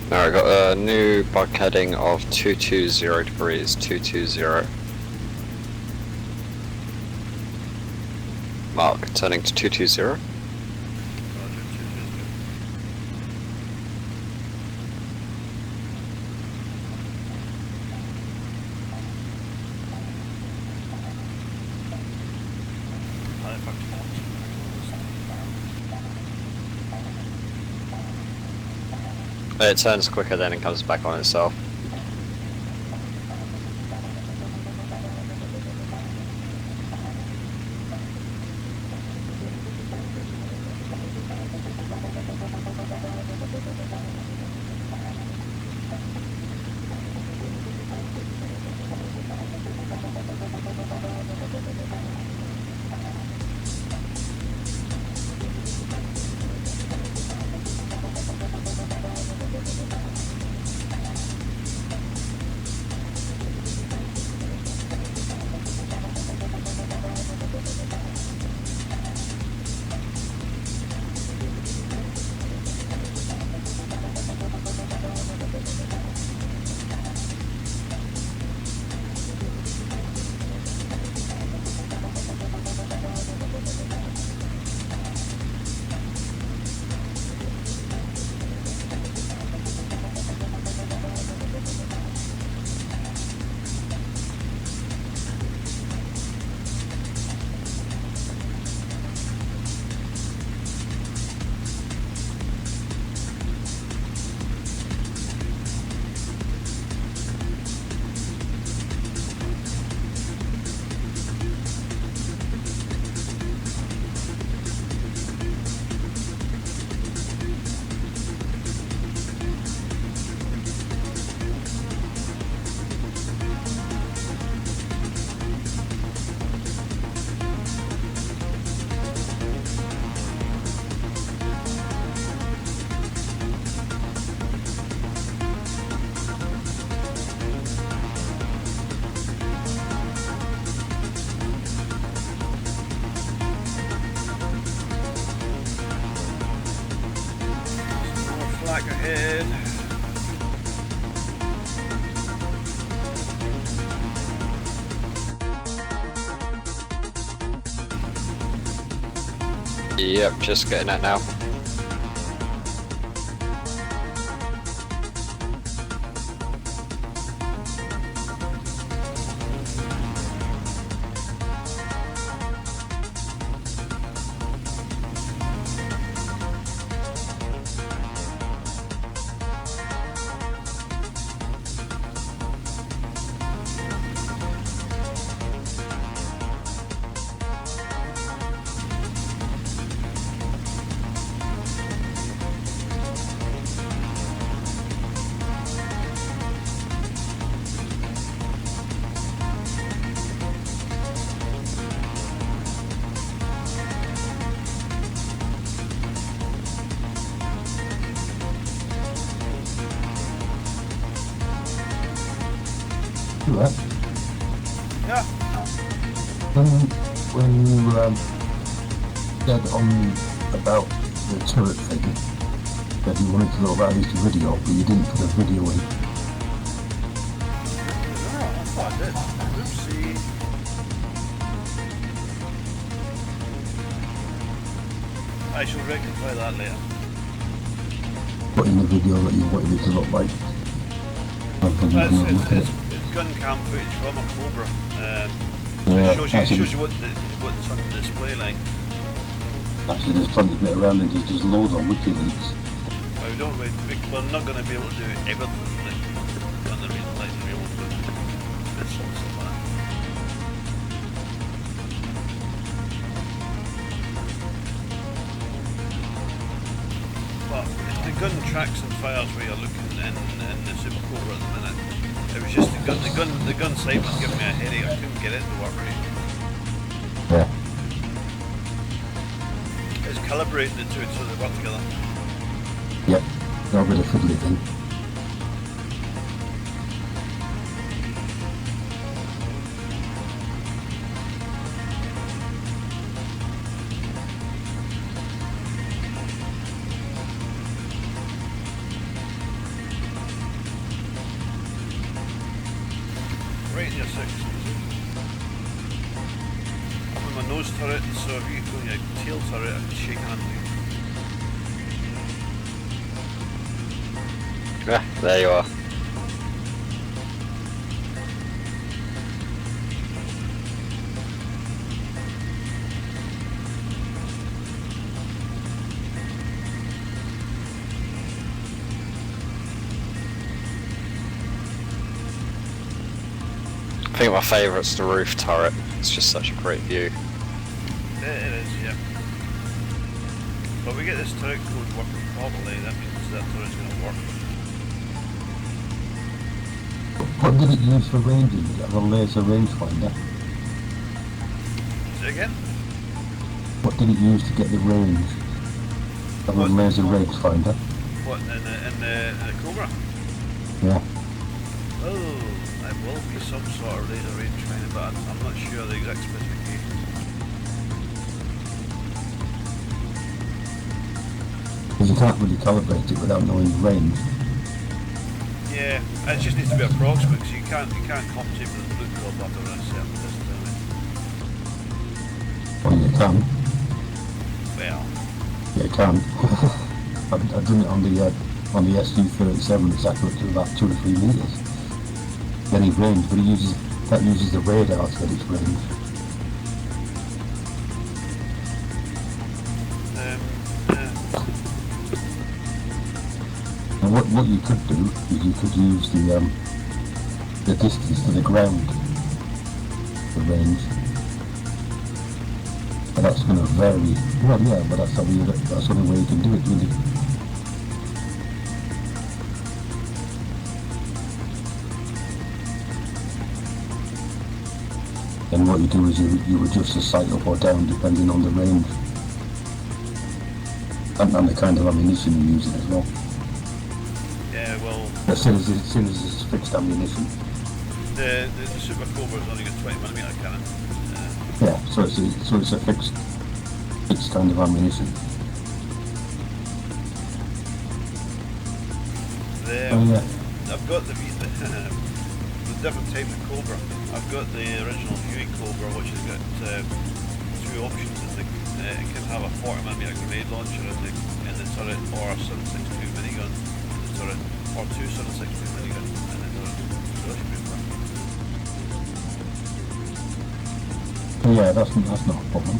Alright, got a new bug heading of 220 degrees, 220. Mark, turning to 220. It turns quicker then and comes back on itself. Flack ahead. Yep, just getting that now. that. Yeah. When you said on about the turret thing that you wanted to know about this video, but you didn't put a video in. Oh, I thought I did. Oopsie. I shall rectify that later. Put in the video that you wanted it to look like. It's gun cam footage from a Cobra. Yeah, it shows you what's on the display line. Actually, there's plenty of bit around and there's just loads on WikiLeaks. We're not going to be able to do everything on the real life, but bits and stuff like that. But the gun tracks and fires where you're looking in the Super Cobra at the minute. It was just the gun sight was giving me a headache. I couldn't get it to work right. Yeah. It's calibrating the two so they work together. Yep. Got a bit of fiddly thing. Right in your 60s. I'm on my nose turret, so if you go on your tail turret, I can shake hands with you. Yeah, there you are. I think my favourite's the roof turret. It's just such a great view. It is, yeah. But we get this turret code working properly, that means that turret's going to work. What did it use for ranging? Did it have a laser rangefinder? Say again? What did it use to get the range? Have a laser rangefinder? What, in the Cobra? Yeah. Oh, it will be some sort of laser rangefinder, but I'm not sure the exact specifications. Because you can't really calibrate it without knowing the range. Yeah, it just needs to be approximate, because you can't compensate for the blue club after a certain distance. Well, you can. Well, Yeah, you can. I've done it on the SU-37. It's accurate to about 2 or 3 meters. Any range, but that uses the radar to get its range. And what you could do is you could use the distance to the ground, the range. But that's going to vary. Well, yeah, but that's the only way you can do it, really. And what you do is you adjust the sight up or down depending on the range and the kind of ammunition you're using as well. yeah, well, As soon as it's fixed ammunition. the Super Cobra's only got 20mm cannon. Yeah, so it's a fixed kind of ammunition. Oh yeah. I've got the different types of Cobra. I've got the original FGUK Cobra, which has got 2 options. It can have a 40mm grenade launcher in the turret, or a 7.62 minigun in the turret, or 2 7.62 miniguns in the turret. So that's good fun. Yeah, that's not a problem.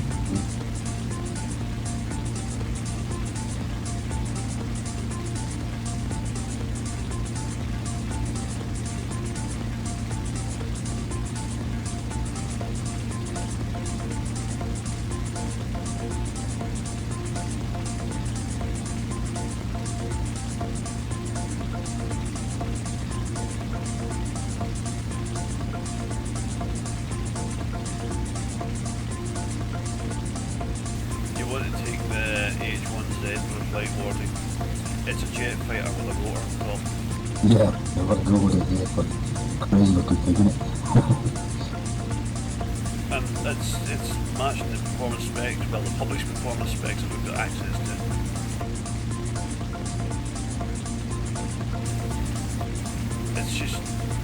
It's a jet fighter with a rotor on top. Yeah, I've got to go with it, yeah, but crazy looking thing, isn't it? And it's matching the performance specs, well, the published performance specs that we've got access to. It's just,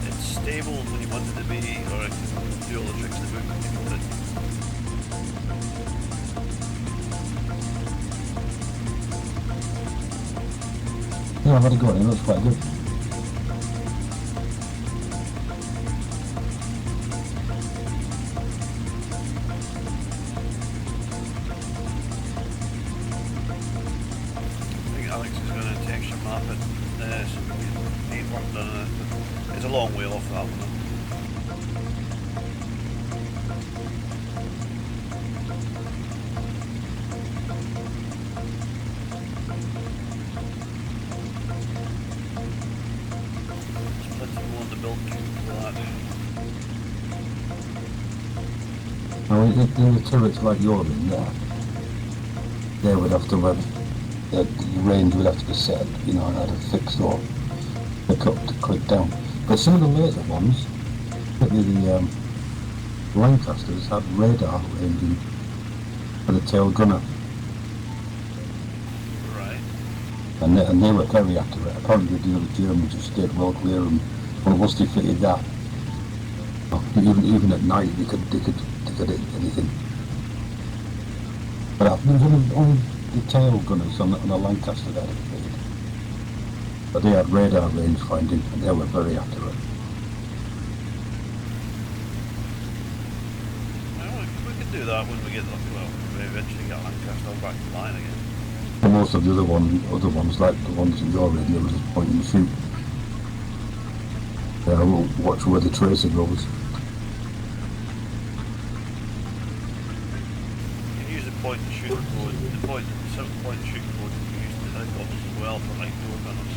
it's stable when you want it to be, or it can do all the tricks of the book when you want it. Yeah, I've had a go at it, it looks quite good. I think Alex is going to texture map it, so we need work done on it, but it's a long way off that one. Now, if there were turrets like yours in there, they would have to have, the range would have to be set, you know, and I'd have fixed or click up to click down. But some of the later ones, particularly the Lancasters, had radar ranging for the tail gunner. Right. And they were very accurate. Apparently the Germans just stayed well clear of them. But once they fitted that, even at night they could hit anything. But there was only the tail gunners on the Lancaster that had fitted. But they had radar range finding and they were very accurate. Well, we could do that when we get, well, we eventually get Lancaster back to line again. But most of the other ones like the ones that you're in, they were just point and shoot. We'll watch where the tracer goes. You can use the point and shoot code, the point and shoot code you can use the helicopters as well for like door gunners.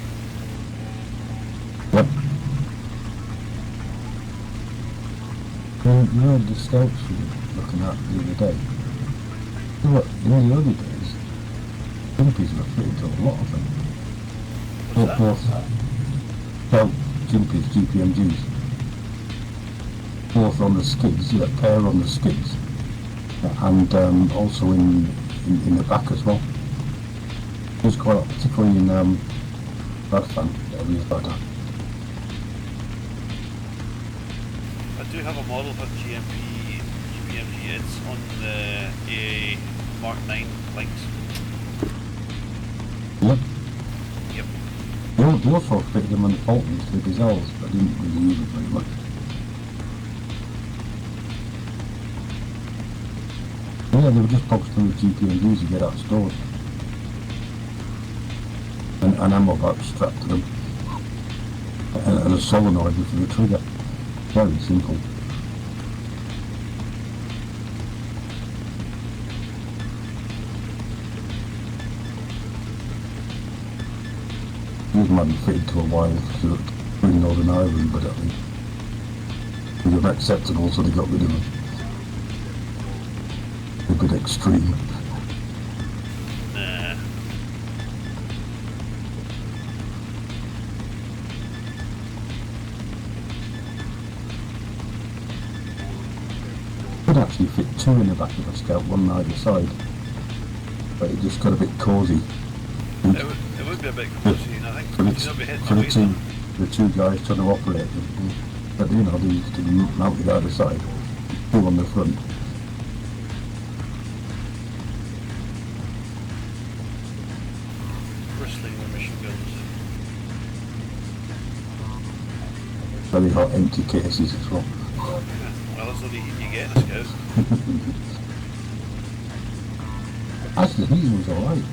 Yep. Well, you know the scouts we were looking at the other day? You know what, in the early days, Jumpies were fitted to a lot of them. What's that? Scout Jumpies, GPMGs. Both on the skids, yeah, pair on the skids. And also in the back as well. There's quite a lot, particularly in Radfan areas like that. I do have a model for GPMG, it's on the AA Mark 9 links. Yep. Yep. They also fitted them on the Fultons, the Gazelles, but I didn't really use them very much. Yeah, they were just posting with GPMGs to get out of stores. And ammo box strapped to them. And a solenoid for the trigger. Very simple. These might be fitted to a wild in Northern Ireland, but I think they were acceptable, so they got rid of them. A bit extreme. Nah. Could actually fit two in the back of a Scout, one on either side, but it just got a bit cosy. It would be a bit cosy, and I think For you'll be hitting the two guys trying to operate them, but you know, they used to be mounted either side, two on the front. bristling with machine guns. Very hot empty cases as well. Well, that's all you get in a Scout. Actually, the heating was alright.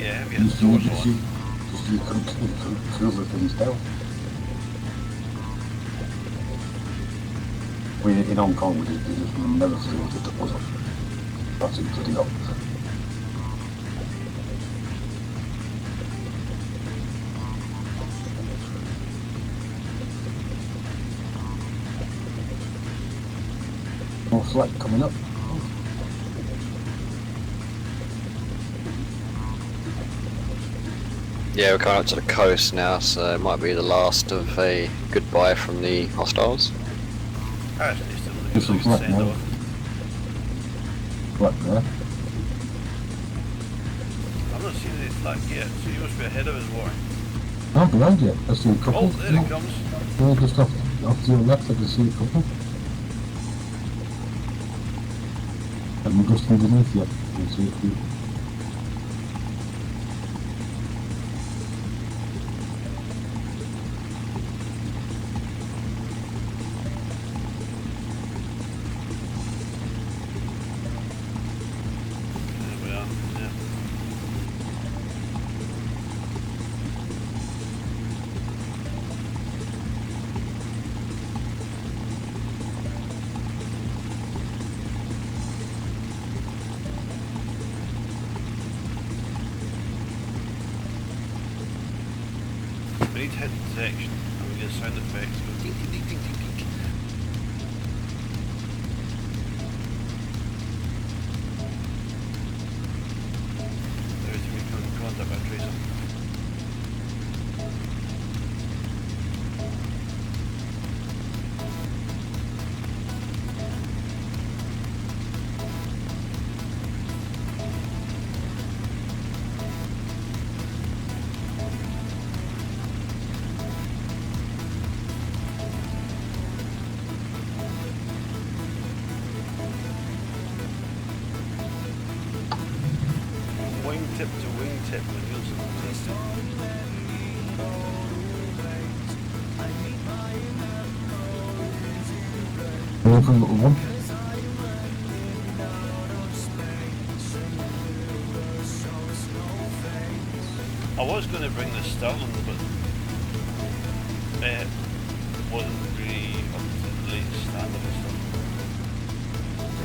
Yeah, we had the doors on. You couldn't filter things down. I mean, in Hong Kong, they just never filtered the buzzer. That's it, bloody hot. More Flack coming up. Yeah, we're coming up to the coast now, so it might be the last of a goodbye from the hostiles. Actually, still This looks is like Flack send now. off. Flack there. I'm not seeing any Flack yet, so he must be ahead of his warning. I'm behind you. I see a couple. Oh, there it comes. Yeah, just off to your left, I can see a couple. I'm just underneath you. I can see a few. There we are, yeah. We need to hit detection and we get sound effects. Go ding ding ding ding ding ding. There is me contact by tracer. Wingtip to wingtip with Neilson. Going for a little one. I was going to bring the Sterling, but it wasn't really up to the latest standard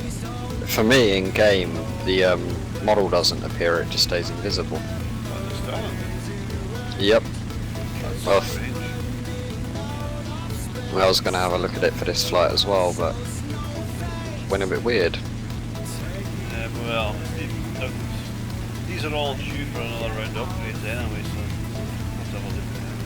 and stuff. For me, in game, the model doesn't appear; it just stays invisible. But the Sterling, Yep. that's Well, strange. I was going to have a look at it for this flight as well, but went a bit weird. Well, these are all due for another round of upgrades anyway, so let's have a look at them.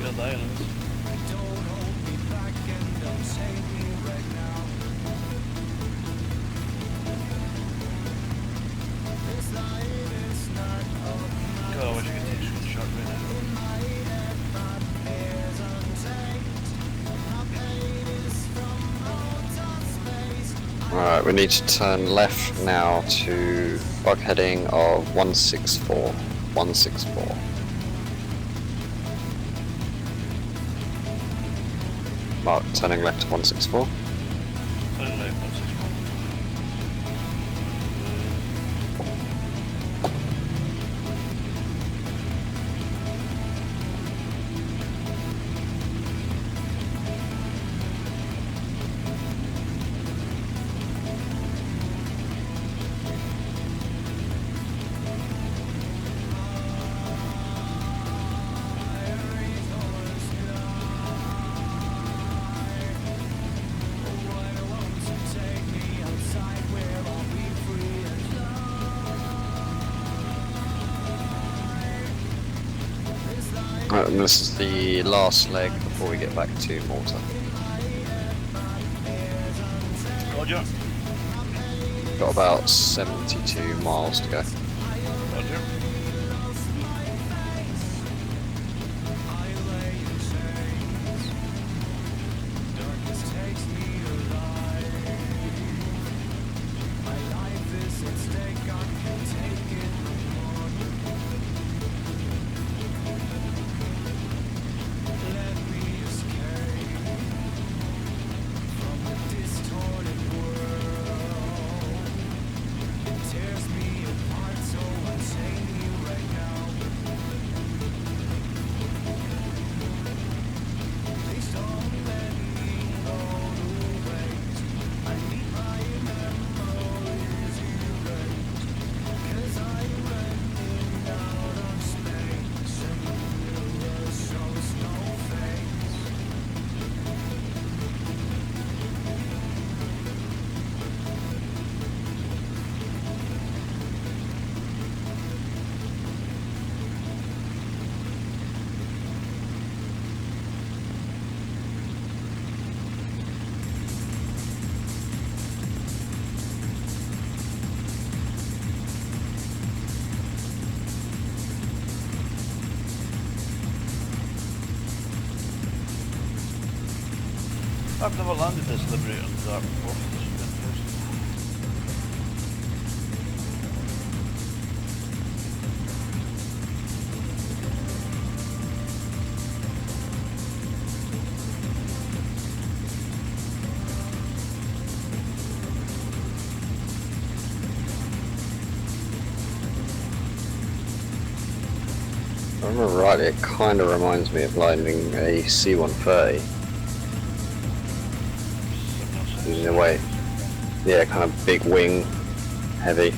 Taget Islands. God, I wish I could take a screenshot right now. Alright, we need to turn left now to bug heading of 164. 164. Mark, turning left to 164. Turn left, 164. Right, and this is the last leg before we get back to Malta. Roger. Got about 72 miles to go. Roger. I've never landed this Liberator in the dark before. This is interesting. If I remember rightly, it kind of reminds me of landing a C-130 in a way. Yeah, kind of big wing, heavy.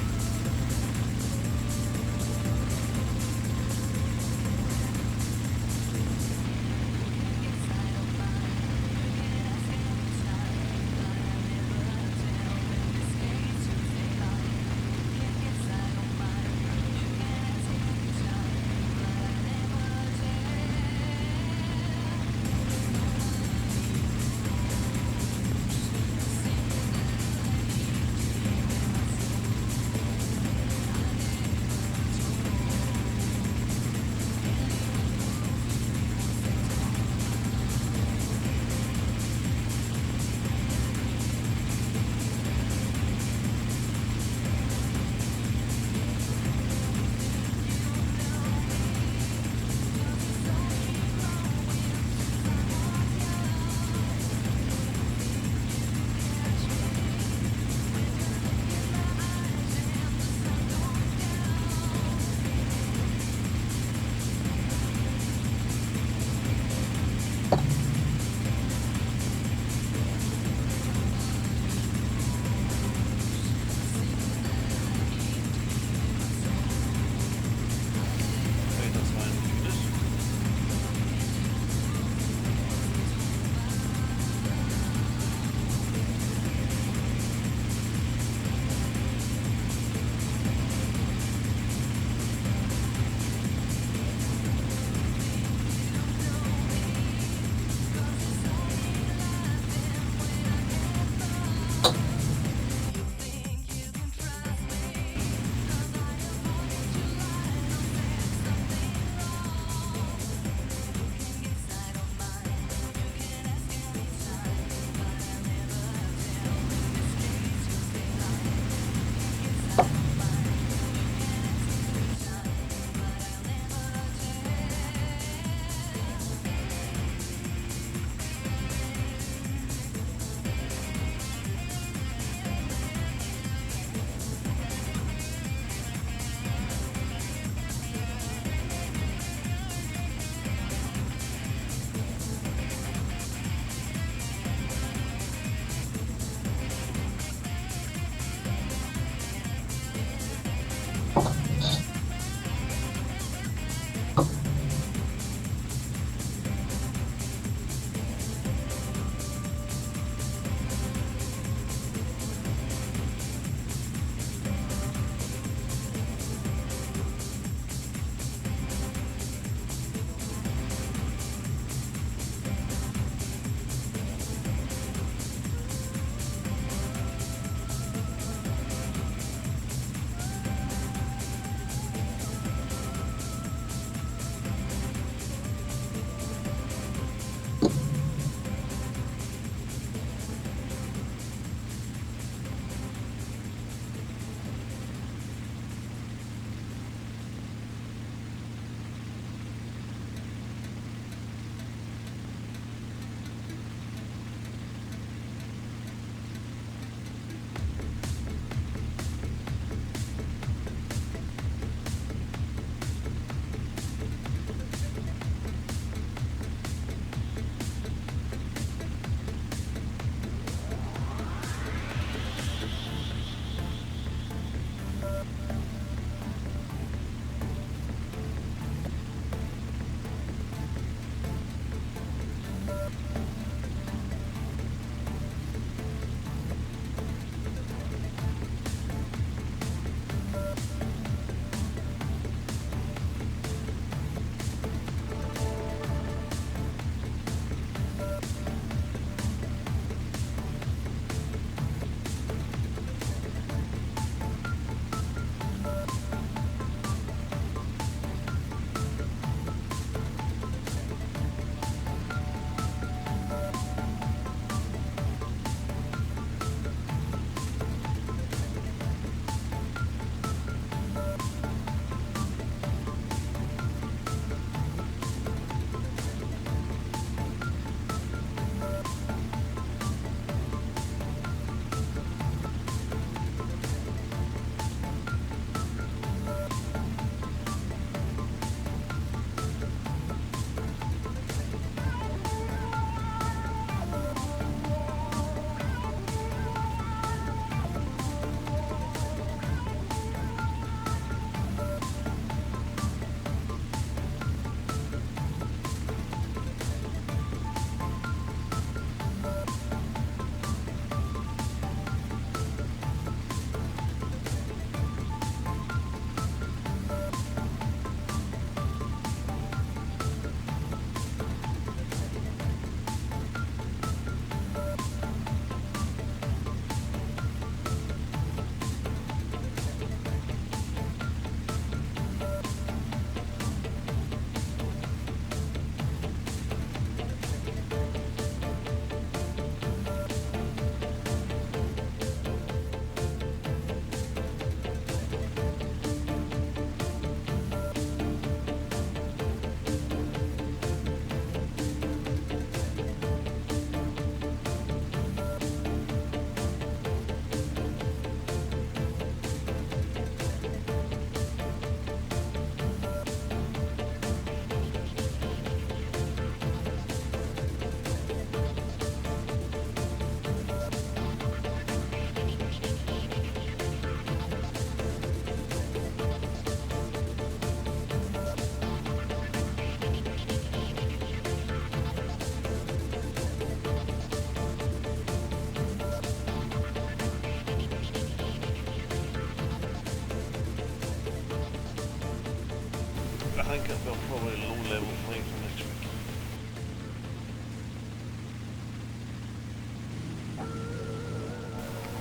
Well, probably low-level flights next week.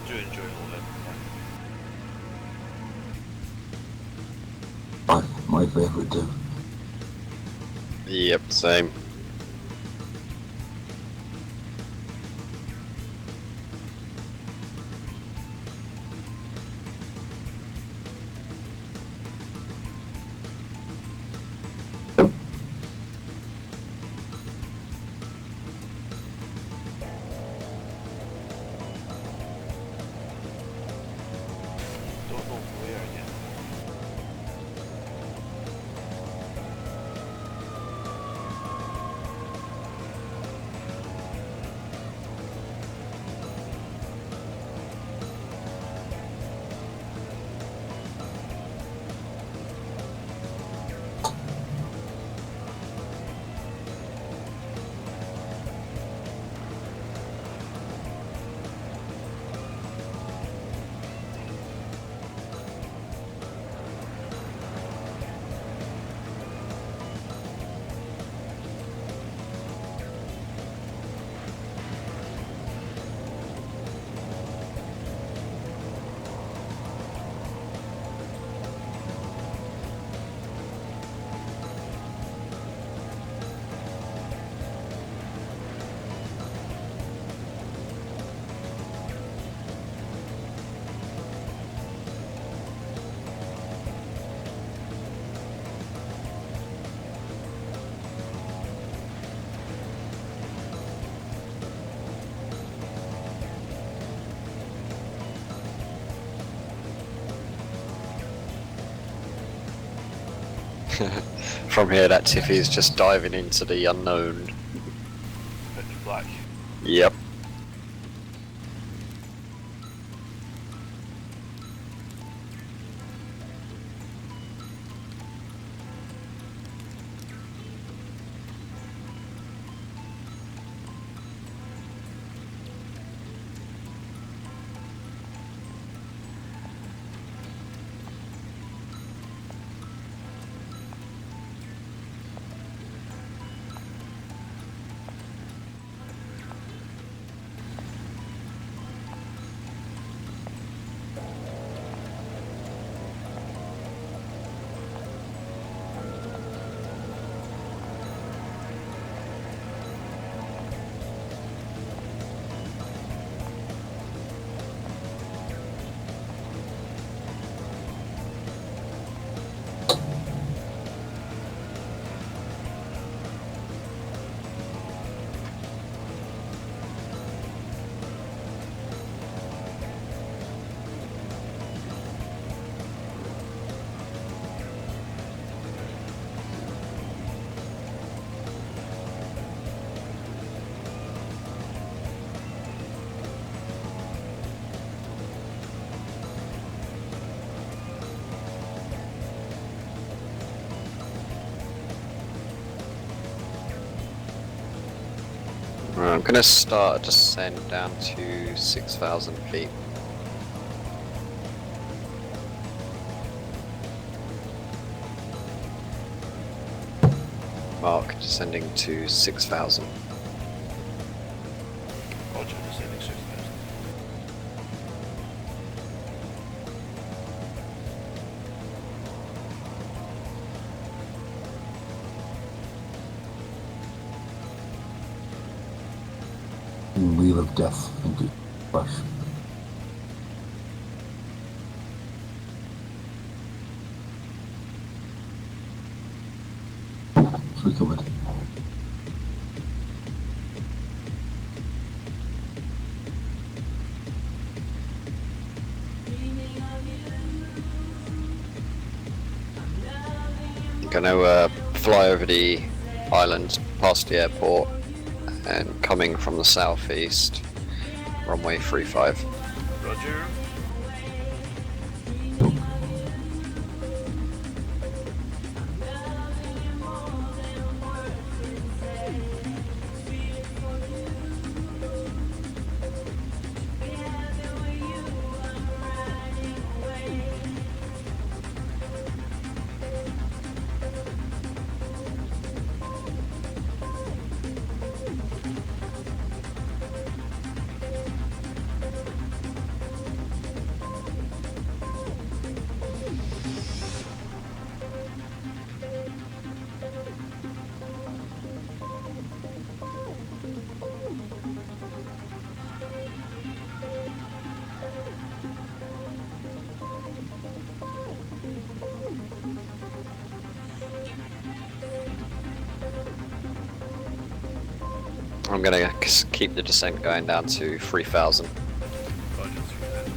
Do enjoy low-level flights. My favourite too. Yep, same. Don't know where yet. From here, that Tiffy is just diving into the unknown. Pitch black. Yep. I'm gonna start a descent down to 6,000 feet. Mark descending to 6,000. Roger, descending 6,000. Wheel of death into flash. It's recovered. Gonna fly over the island past the airport and coming from the southeast, runway 35. Roger. I'm gonna keep the descent going down to 3,000. Roger, 3,000.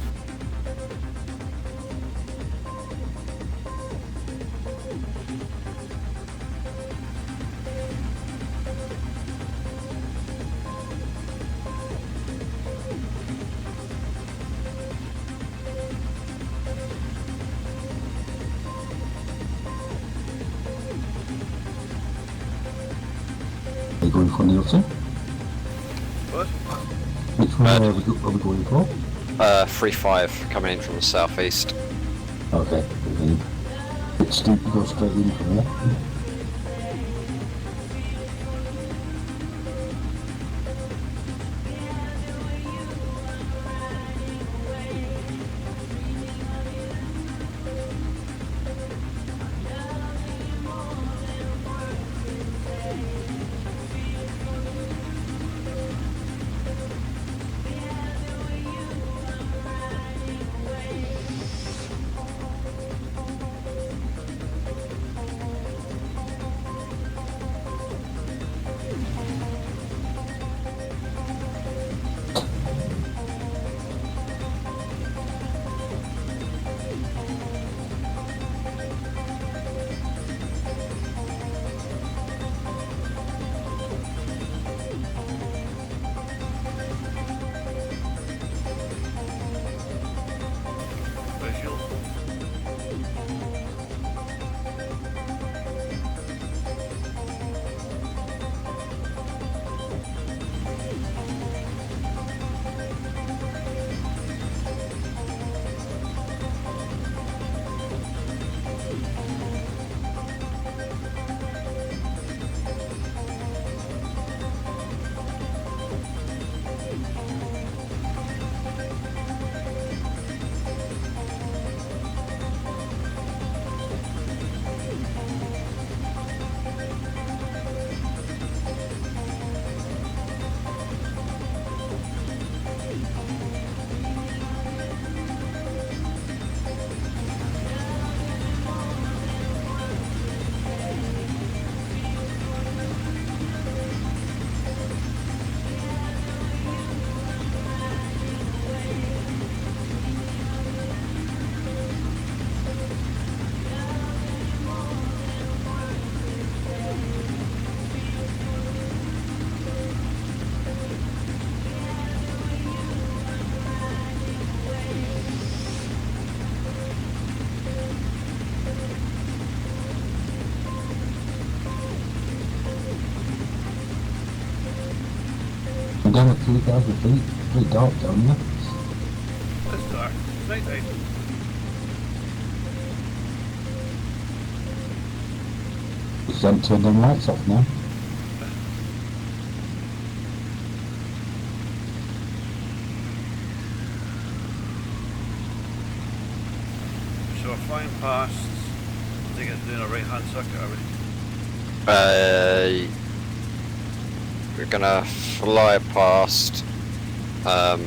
Are you going for Neilson? What? Which one are we going for? 3-5 coming in from the southeast. Okay, it's steep to go straight in from there. Visual. Down at 3,000 feet, pretty dark down there. It's dark. It's night time. Just haven't turned them lights off now. So we're flying past. I think it's doing a right hand circuit, are we? We're gonna fly past and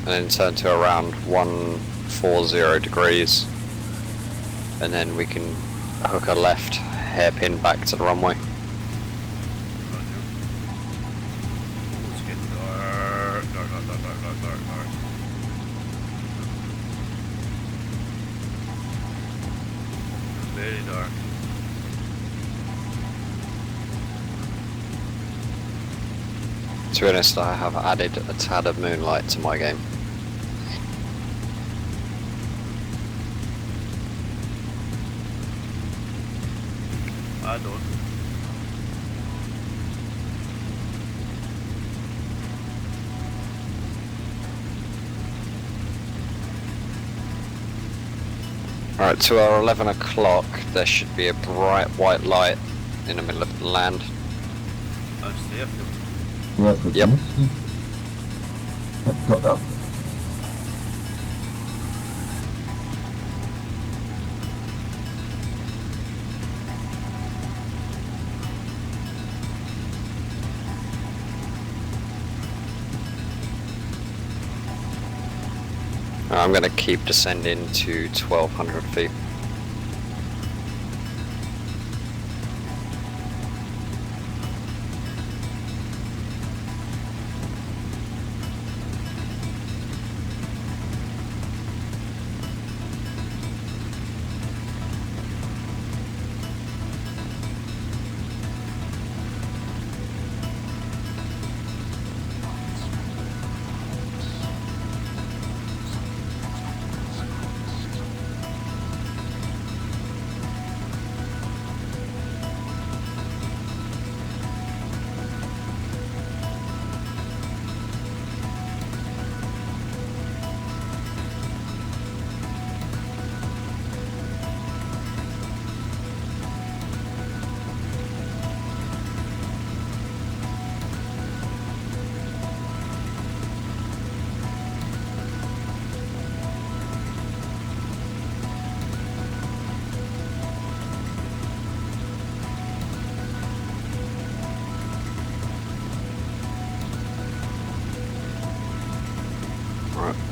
then turn to around 140 degrees, and then we can hook a left hairpin back to the runway. Roger. It's getting dark. Dark. Very dark. To be honest, I have added a tad of moonlight to my game. I don't. Alright, to our 11 o'clock, there should be a bright white light in the middle of the land. That's the airfield. Yeah, good. Yep. Yep, got that. I'm going to keep descending to 1,200 feet.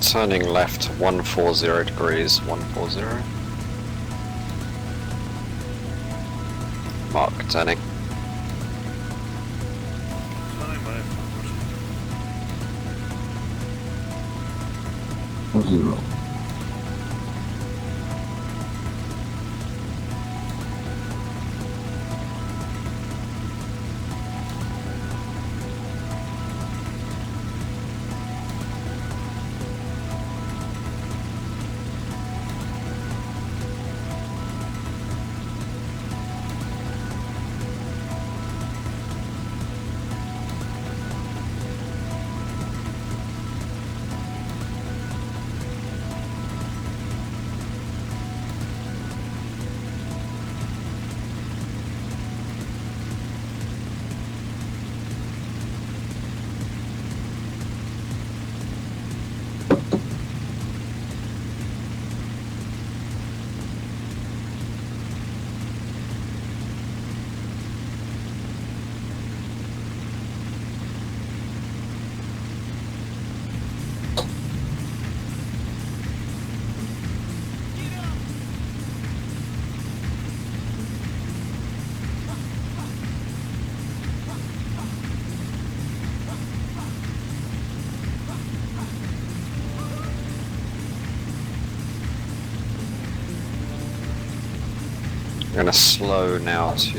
Turning left 140 degrees, 140. Mark turning. Turning left. 0. I'm going to slow now to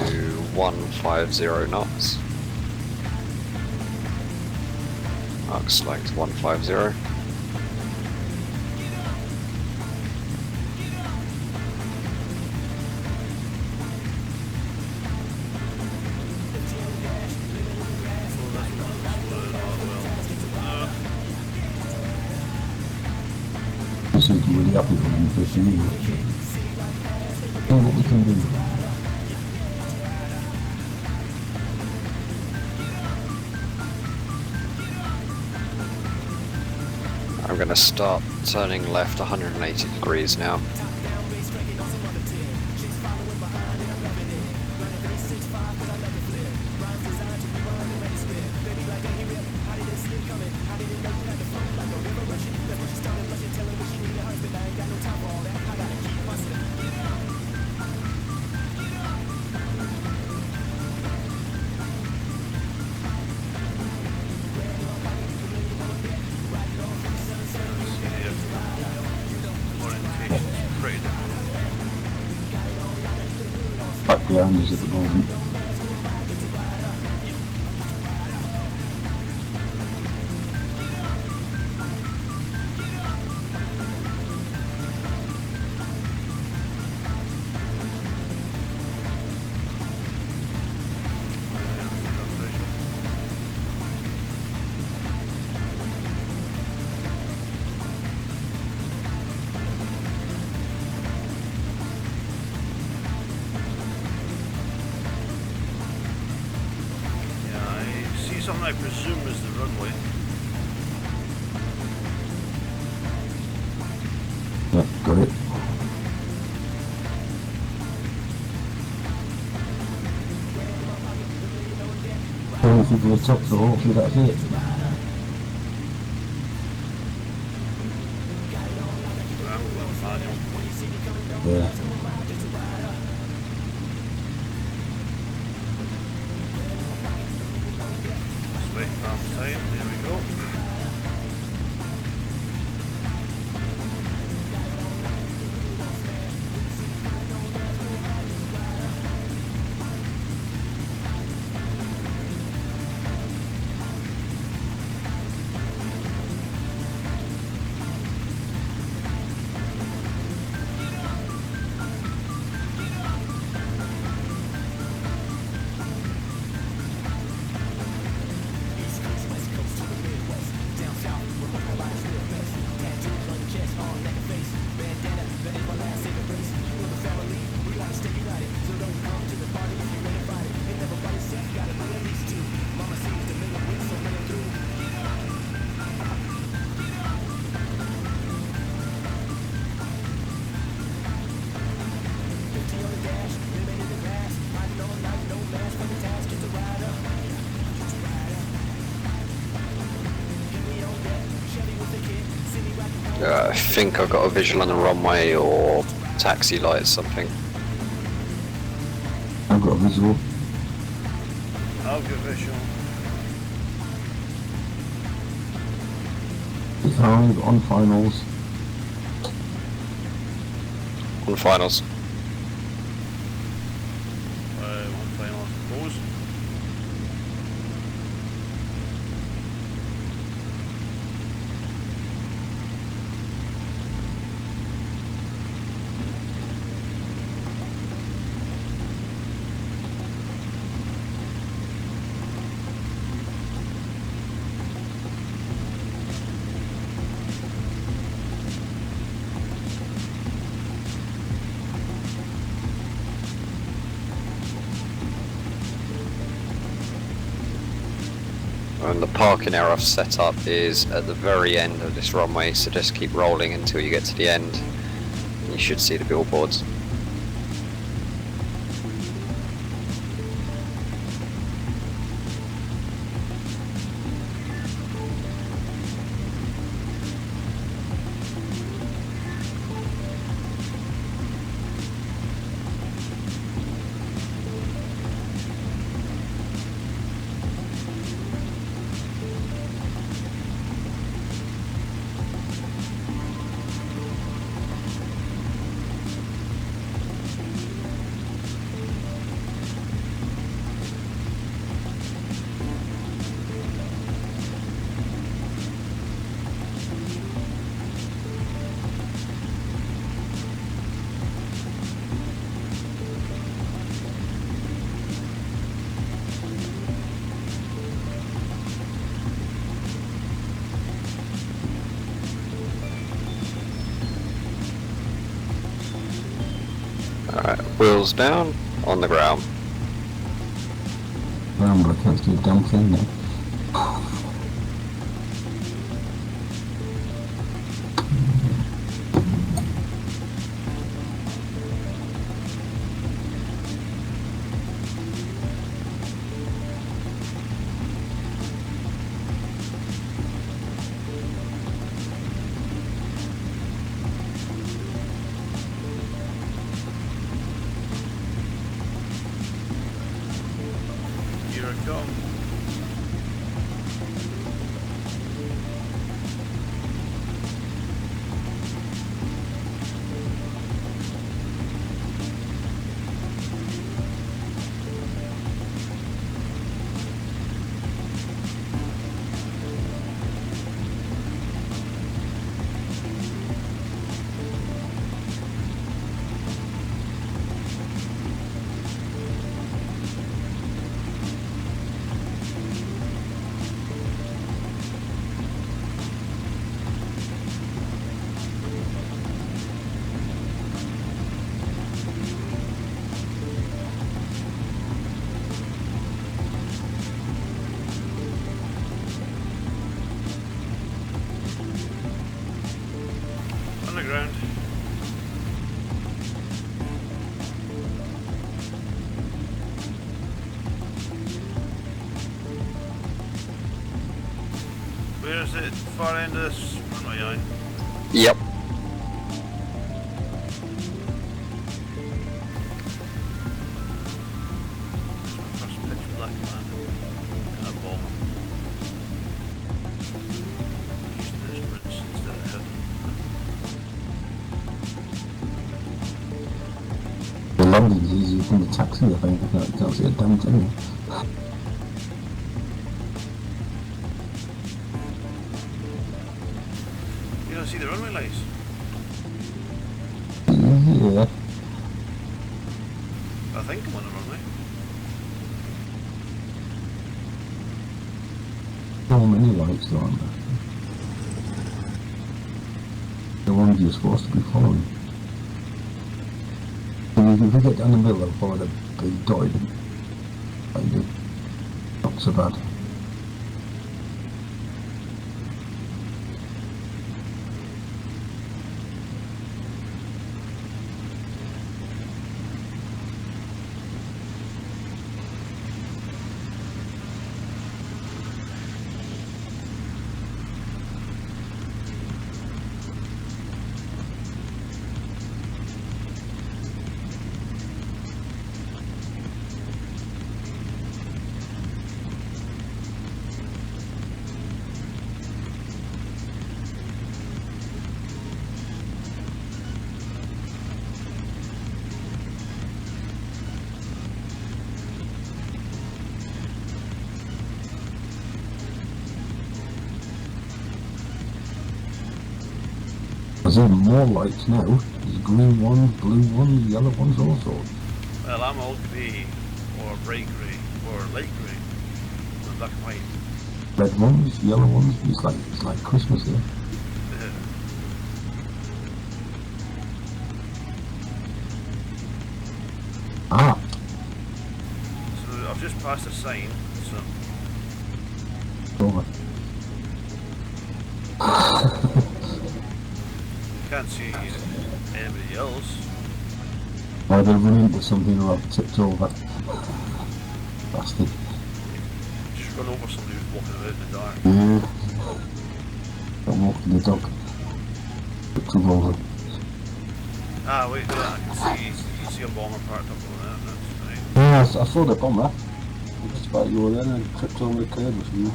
150 knots. Mark select 150. This is really happy for them to see what we can do. I'm going to start turning left 180 degrees now. Back behind us at the moment. Something I presume is the runway. Yeah, got it. Anything to the top, so hopefully that's it. Yeah. There we go. think I've got a visual on the runway or taxi lights, something. I've got a visual. I've got visual. Behind on finals. On finals. One final, I suppose. And the parking area I've set up is at the very end of this runway, so just keep rolling until you get to the end. You should see the billboards. Alright, wheels down, on the ground. But I can't see a damn thing now. Here I come. On the ground. Where is it? Far end of this runway, aye? Yep. It's my first pitch black man. And a bomb. Used the sprints instead of heading. The London's easier than the taxi, I think. I can't see a damn thing. You don't see the runway lights? Yeah. I think I'm on the runway. So many lights though, aren't there? The ones you're supposed to be following. If you get down the middle and follow the big dotted line, not so bad. seeing more lights now. There's green ones, blue ones, yellow ones, all sorts. Well, I'm all grey, or bright grey, or light grey, or black and white. Red ones, yellow ones. It's like Christmas here. Ah, So I've just passed a sign, so over. can't see anybody else. Either run into something or I've tipped over. Bastard. Just run over somebody who's walking about in the dark. Yeah. I'm walking the dog. Tipped him over. Ah, wait, there, I can see, you can see a bomber parked up over there, that's right. Yeah, I saw the bomber. Just about you were there and tripped over the curb or something.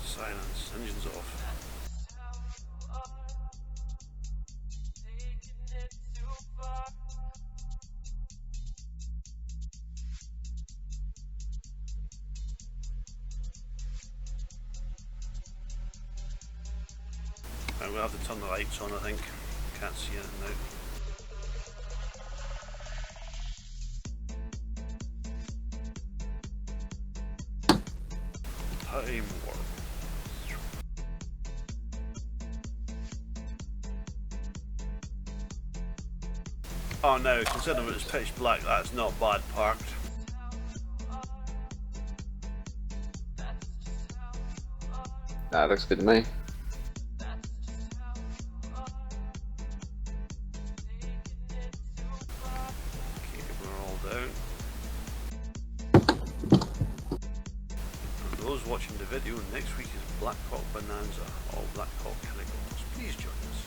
Silence, engines off. Right, we'll have to turn the lights on, I think. Can't see anything now. Time warp. Oh no, considering it's pitch black, that's not bad parked. That looks good to me. Okay, we're all down. For those watching the video, next week is Black Hawk Bonanza, all Black Hawk helicopters. Please join us.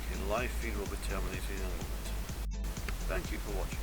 Okay, live feed will be terminated in a moment. Thank you for watching.